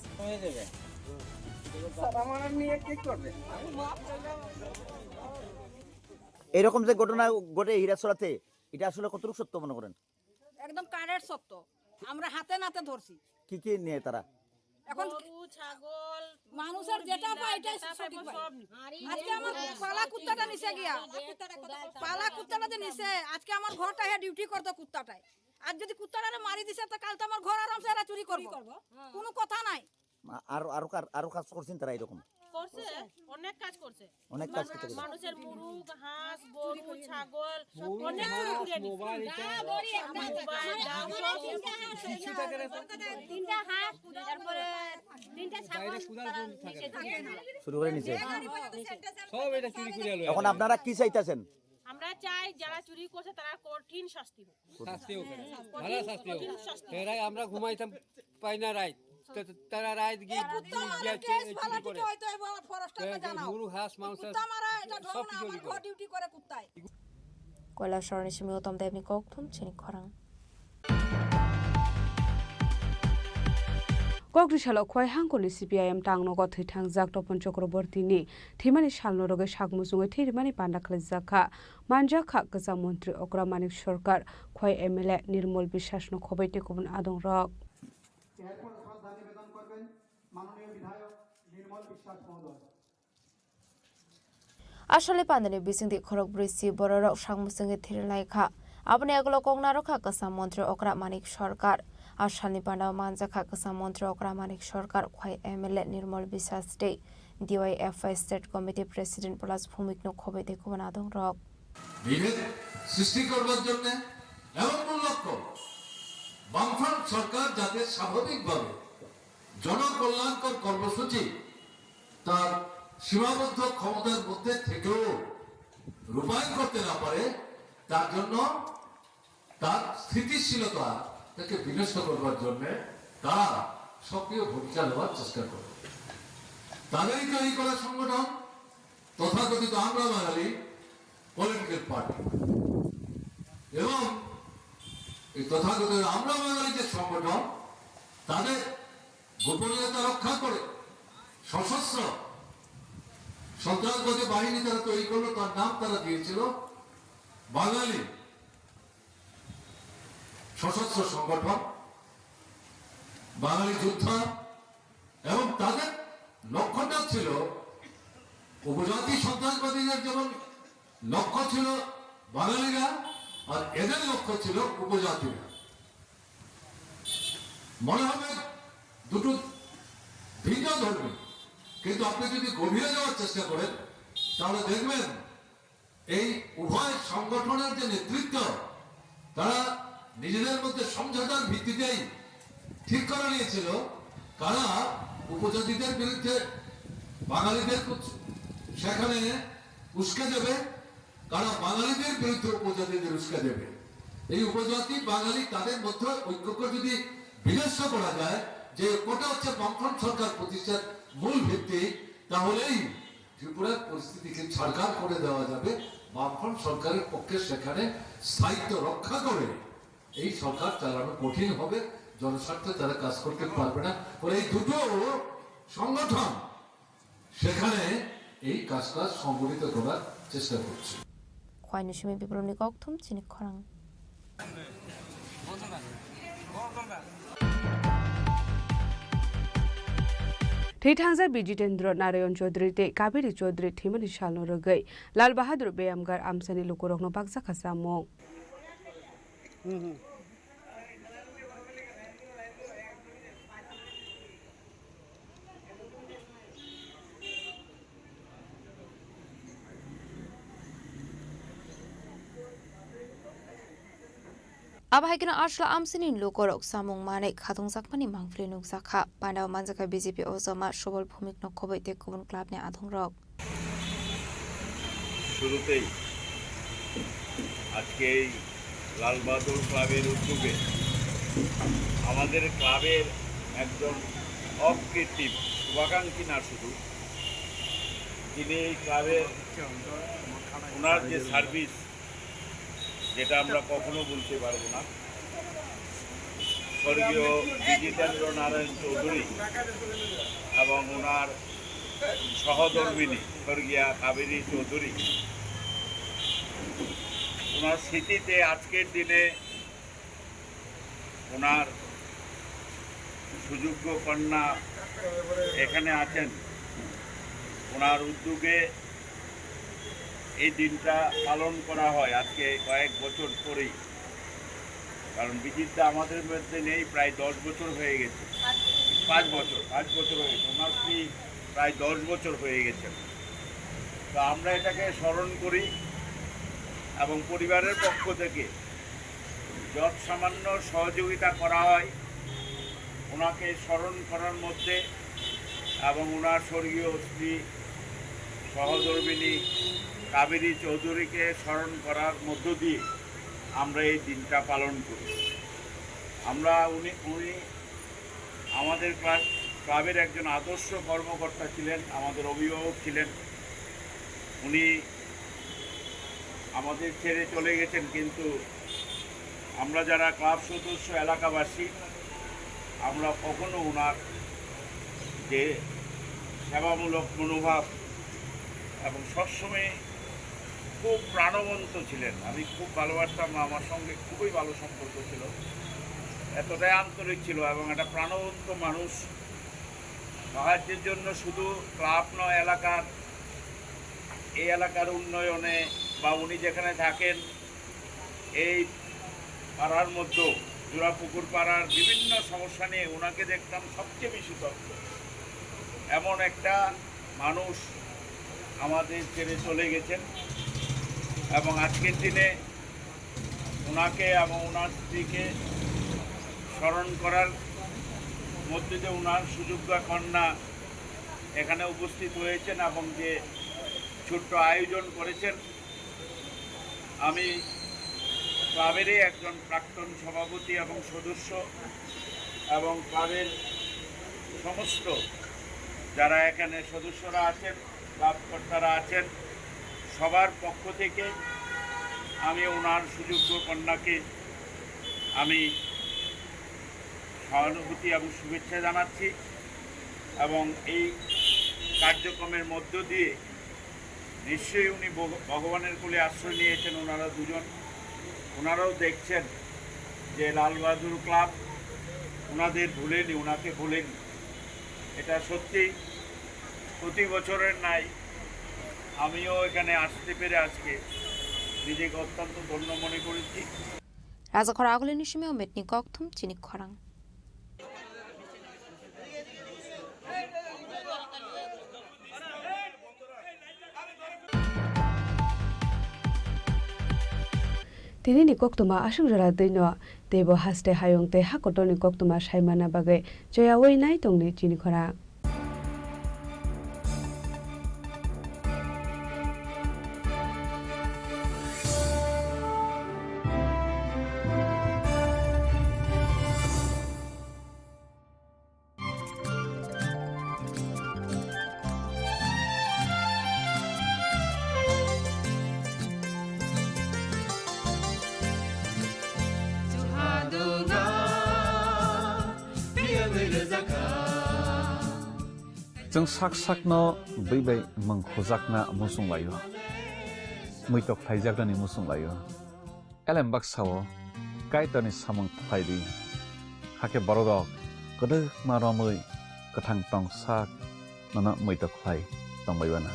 এরকম যে ঘটনা ঘটে হীরাছড়াতে এটা আসলে কতটুকু সত্য মনে করেন? একদম কারের সত্য, আমরা হাতে নাতে ধরছি। কি কি নিয়ে তারা? এখন গরু ছাগল মানুষের যেটা পায় এটাই সঠিক পায়। আজকে আমার পালা কুত্তাটা নিচে গিয়া পালা কুত্তাটা যে নিচে আজকে আমার ঘরটা হে ডিউটি করতো কুত্তাটায়। আর যদি কুত্তাটারে মারি দিছে তো কাল তো আমার ঘর আরামসে এরা চুরি করব, কোনো কথা নাই। আরো কাজ করছেন তারা এরকম? করছে, অনেক কাজ করছে, অনেক কাজ করতে মানুষের মুরগ হাঁস গরু ছাগল অনেক চুরি করে নিছে। তিনটা হাঁস তারপরে তিনটা ছাগল শুরু করে নিছে সব এটা চুরি করে আলো। এখন আপনারা কি চাইতাছেন? আমরা চাই যারা চুরি করছে তারা কঠিন শাস্তি হোক, শাস্তি হোক, ভালো শাস্তি হোক। এরাই আমরা ঘুমাইতাম পাই না রাত, তারা রাত গিয়ে চুরি করে গরু হাঁস মাংস সব ডিউটি করে কুত্তায়। কয়লা শরণে সিমিওতম দেবনি কোকথুম চিনি খরাং কগ্রিশাল খয় হাঙ্কলি সিপিআইএম টাংনো গথৈ থাংজাক তপন চক্রবর্তীনি থিমানি সালনো রগে সাগমুজুঙে থিরমানি পান্ডা খালিজাखा मानजाखा गजा मन्त्री अग्रा मानिक सरकार खय एमएलए निर्मल বিশ্বাসनो खबैते गुबुन आदं रक এরপর শ্রদ্ধা নিবেদন করবেন মাননীয় বিধায়ক নির্মল বিশ্বাস মহোদয়। আসলে পান্দানি বিসিংদি খরক ব্রিসি বড়রক সাগমুজুঙে থিরলাইখা আপনি এগুলো কংনা রক্ষা গসা মন্ত্রী অগ্রা মানিক সরকার আসালনি পান্ডা মানজাখা গসা মন্ত্রী অগ্রা মানিক সরকার খয় এমএলএ নির্মল বিশ্বাস দে DYFI state committee president plus ভূমিকনো খবৈতে গুবুন আদং রক বিভেদ সৃষ্টি করবার জন্য এমন কোন লক্ষ্য বামফ্রন্ট সরকার যাতে স্বাভাবিকভাবে জনকল্যাণকর কর্মসূচি তার সীমাবদ্ধ ক্ষমতার মধ্যে থেকেও রূপায়ণ করতে না পারে তার জন্য তার স্থিতিশীলতা থেকে বিনষ্ট করবার জন্য তারা সক্রিয় ভূমিকা নেওয়ার চেষ্টা করে। তাদেরই তৈরি করা সংগঠন তথাকথিত আমরা বাঙালি পলিটিক্যাল পার্টি এবং এই তথাকথিত আমরা বাঙালি যে সংগঠন তাদের গোপনীয়তা রক্ষা করে সশস্ত্র সন্ত্রাসবাদী বাহিনী তারা তৈরি করলো, তার নাম তারা দিয়েছিল বাঙালি সশস্ত্র সংগঠন বাঙালি যোদ্ধা। এবং তাদের লক্ষ্যটা ছিল উপজাতি সন্ত্রাসবাদীদের যেমন লক্ষ্য ছিল বাঙালিরা আর এদের লক্ষ্য ছিল উপজাতিরা। মনে হবে দুটো ভিন্ন ধর্মী, কিন্তু আপনি যদি গভীরে যাওয়ার চেষ্টা করেন তাহলে দেখবেন এই উভয় সংগঠনের যে নেতৃত্ব তারা নিজেদের মধ্যে সমঝোতার ভিত্তিতেই ঠিক করে নিয়েছিল কারা উপজাতিদের বিরুদ্ধে বাঙালিদের সেখানে উস্কে দেবে, কারা বাঙালিদের বিরুদ্ধে উপজাতিদের উস্কে দেবে। এই উপজাতি বাঙালি তাদের মধ্যে ঐক্যকে যদি বিনষ্ট করা যায়, যে কোটা হচ্ছে বামফ্রন্ট সরকার প্রতিষ্ঠার মূল ভিত্তি, তাহলেই ত্রিপুরার পরিস্থিতিকে ছাড়খাড় করে দেওয়া যাবে। বামফ্রন্ট সরকারের পক্ষে সেখানে স্থায়িত্ব রক্ষা করে এই সরকার চালানো কঠিন হবে, জনস্বার্থে তারা কাজ করতে পারবে না। ফলে এই দুটো সংগঠন সেখানে এই কাজ সংগঠিত করার চেষ্টা করছে। খয়নুসিমি বিপ্লবী ককথুম চিনি খরাং थैथांजा बिजितेन्द्र नारायण चौधरी ते Kaveri Chaudhary थीमनि सालनो रगै Lal Bahadur बेयामगार आमसानि लोकरकनो बागजा खासामो Abahikina ashla amsinin lokorok samung mane khatung sakmani mangfli nuk sakha pandaw manjaka BJP ozama সবল ভূমিক নক্ষবইতে কোন ক্লাব নে আধং রক শুরুতেই আজকে লাল বাহাদুর ক্লাবের উদ্যোগে আমাদের ক্লাবের একজন অবজেক্টিভ শুভাকাঙ্ক্ষী না শুধু তিনি এই ক্লাবের ওনার যে সার্ভিস, যেটা আমরা কখনো বলতে পারবো না। স্বর্গীয় বিজিতেন্দ্র নারায়ণ চৌধুরী এবং ওনার সহধর্মিনী স্বর্গীয়া কাবেরী চৌধুরী, ওনার স্মৃতিতে আজকের দিনে ওনার সুযোগ্য কন্যা এখানে আছেন। ওনার উদ্যোগে এই দিনটা পালন করা হয় আজকে কয়েক বছর পরেই, কারণ বিজিতটা আমাদের মধ্যে নেই প্রায় 10 বছর হয়ে গেছে, 5 বছর হয়ে গেছে। ওনার স্ত্রী প্রায় 10 বছর হয়ে গেছেন। তো আমরা এটাকে স্মরণ করি এবং পরিবারের পক্ষ থেকে যত সামান্য সহযোগিতা করা হয় ওনাকে স্মরণ করার মধ্যে এবং ওনার স্বর্গীয় স্ত্রী সহধর্মিনী কাবেরী চৌধুরীকে স্মরণ করার মধ্য দিয়ে আমরা এই দিনটা পালন করি। উনি আমাদের ক্লাবের একজন আদর্শ কর্মকর্তা ছিলেন, আমাদের অভিভাবক ছিলেন। উনি আমাদের ছেড়ে চলে গেছেন, কিন্তু আমরা যারা ক্লাব সদস্য এলাকাবাসী আমরা কখনো ওনার যে সেবামূলক মনোভাব এবং সবসময় খুব প্রাণবন্ত ছিলেন। আমি খুব ভালোবাসতাম, আমার সঙ্গে খুবই ভালো সম্পর্ক ছিল, এতটাই আন্তরিক ছিল এবং একটা প্রাণবন্ত মানুষ। সাহায্যের জন্য শুধু ক্লাব নয়, এই এলাকার উন্নয়নে বা উনি যেখানে থাকেন এই পাড়ার মধ্যে জোড়াপুকুর পাড়ার বিভিন্ন সমস্যা নিয়ে ওনাকে দেখতাম সবচেয়ে বেশি তথ্য। এমন একটা মানুষ আমাদের ছেড়ে চলে গেছেন এবং আজকের দিনে ওনাকে এবং ওনার স্ত্রীকে স্মরণ করার মধ্যে যে ওনার সুযোগ্য কন্যা এখানে উপস্থিত হয়েছেন এবং যে ছোট্ট আয়োজন করেছেন, আমি ক্লাবেরই একজন প্রাক্তন সভাপতি এবং সদস্য এবং ক্লাবের সমস্ত যারা এখানে সদস্যরা আছেন, ক্লাবকর্তারা আছেন, সবার পক্ষ থেকে আমি ওনার সুযোগ্য কন্যাকে আমি সহানুভূতি এবং শুভেচ্ছা জানাচ্ছি এবং এই কার্যক্রমের মধ্য দিয়ে নিশ্চয়ই উনি ভগবানের কোলে আশ্রয় নিয়েছেন। ওনারা দুজন, ওনারাও দেখছেন যে লালবাহাদুর ক্লাব ওনাদের ভুলেনি, ওনাকে ভুলেনি। এটা সত্যি প্রতি বছরের নাই আমিও এখানে আসতে পেরে আজকে নিজেকে অত্যন্ত ধন্য মনে করেছি। Razakora agulini shimeo metni koktum Chini Khorang. Tini ni koktuma ashung jara dino debo haste hayong te hakotoni koktuma shaimana bagai joya wei nai tongni Chini Khorang. जों साक साकनो बैबाय मंखोजाकना मुसुंलायो मैतक थाइजाकनानि मुसुंलायो एलेम बाक्साओ काइतनि सामं फाइदि हाके बरदक गदो मारमै गथां टं साक नना मैतक फाइ तंबायबाना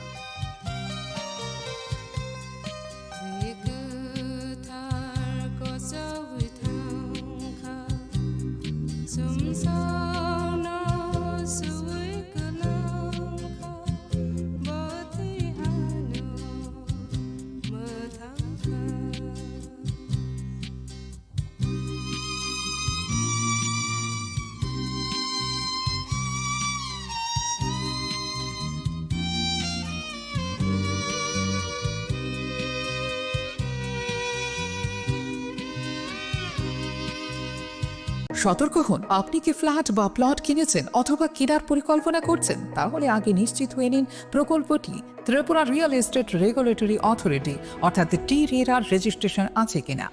সতর্ক হন, আপনি কি ফ্ল্যাট বা প্লট কিনেছেন অথবা কেনার পরিকল্পনা করছেন, তাহলে আগে নিশ্চিত হয়ে নিন প্রকল্পটি Tripura real estate regulatory authority অর্থাৎ টি-রেরার রেজিস্ট্রেশন আছে কিনা।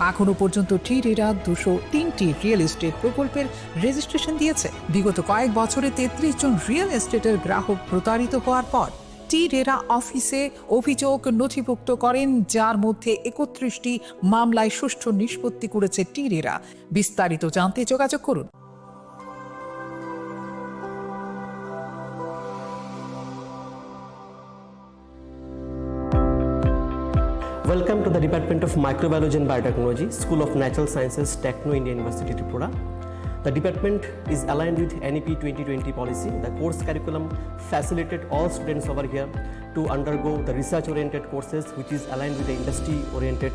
এখনো পর্যন্ত টি-রেরা 203টি রিয়েল এস্টেট প্রকল্পের রেজিস্ট্রেশন দিয়েছে। বিগত কয়েক বছরে 33 জন রিয়েল এস্টেটের গ্রাহক প্রতারিত হওয়ার পর টি-রেরা অফিসে অভিযোগ নথিভুক্ত করেন, যার মধ্যে 31টি মামলায় সুষ্ঠু নিষ্পত্তি করেছে টি-রেরা। বিস্তারিত জানতে যোগাযোগ করুন। Welcome to the Department of Microbiology and Biotechnology, School of Natural Sciences, Techno India University, Tripura. The department is aligned with NEP 2020 policy. The course curriculum facilitated all students over here to undergo the research-oriented courses, which is aligned with the industry-oriented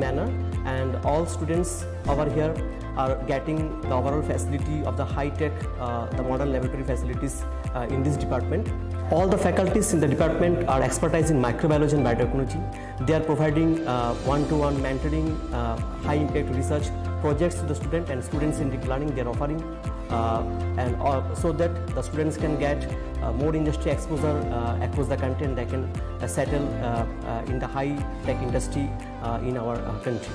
manner. And all students over here are getting the overall facility of the high-tech, the modern laboratory facilities in this department. All the faculties in the department are expertise in microbiology and biotechnology. They are providing one-to-one mentoring, high-impact research projects to the student and student-centric learning they are offering, so that the students can get more industry exposure across the country and they can settle in the high-tech industry in our country.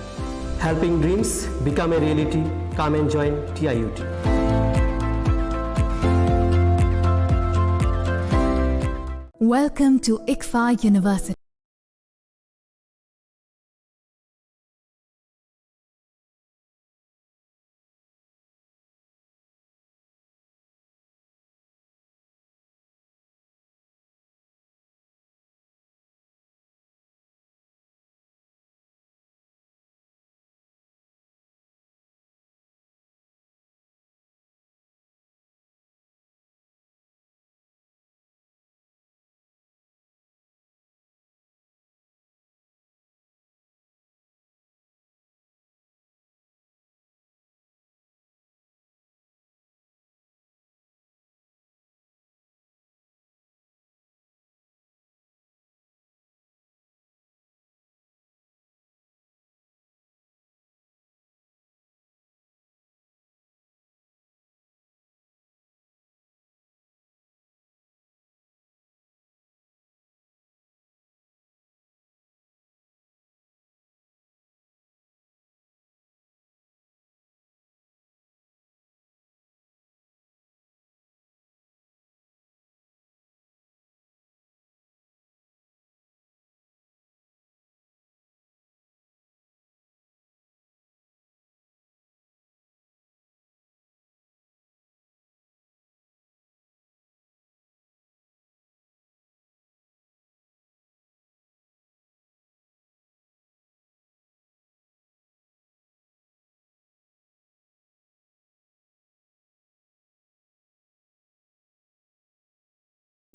Helping dreams become a reality. Come and join TIUT. Welcome to ICFA University.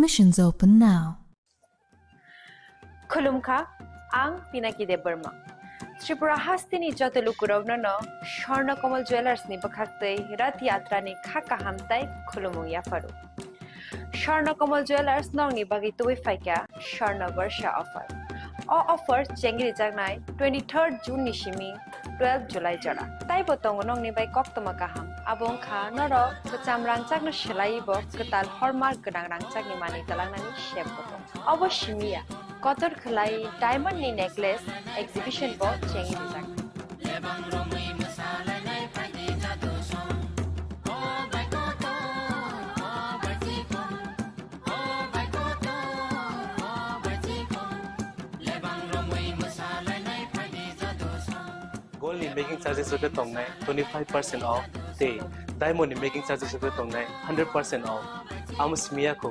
Admissions open now. Khulumkha, ang Pinakide Burma. Tripura hastini joto lukurogno no Sharna Komal Jewelers ni bakhaktei Rath Yatra ni khaka hamtai khulumung yafaru. Sharna Komal Jewelers nong ni bagi tuwi faika Sharna Varsha offer. O offer chengri jagnai 23rd June ni shimi 12 July jara. Tai botong nong ni bai koktoma kaham. Abong kha noro kecam rangcak no shelai bo ketal hormar gedang rangcak ni mani talang nani shep botong. Obo shimia kotor khlai diamond ni necklace exhibition bo chengi dijak. Gold in making charges of the tongue 25% off. Day diamond in making charges of the tongue 100% off. Amos Miyako.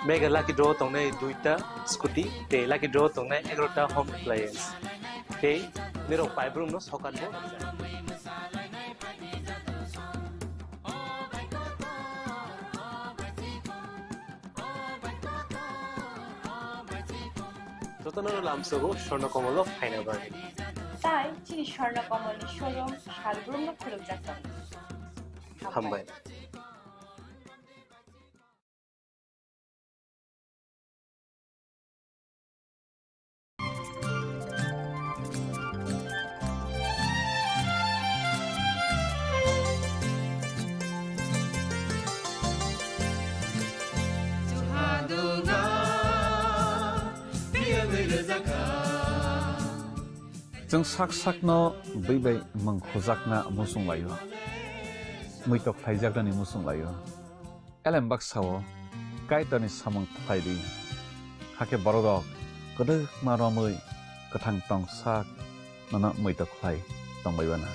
Mega lucky draw tongue duita scooty. Day lucky draw tongue egrota home appliance. Day Nero pipe room no socket. Totanano Lamsogo, Shorno Komolo, Final Bargain. তাই চিনি স্বর্ণ কমল showroom শালগ্রাম খুলুক যাচ্ছে হাম্বাই जों साक साकनो बैबाय मंखोजाकना मुसुं लायो मैतक थाइजाकदानि मुसुं लायो एलेम्बाक सावो कायतानि सामं थाइरि हाके बरदक गोदो मारमै गोथां टं साक नना मैतक थाइ टंबायबाना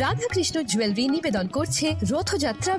রাধাকৃষ্ণ জুয়েলারি নিবেদন করছে রথযাত্রা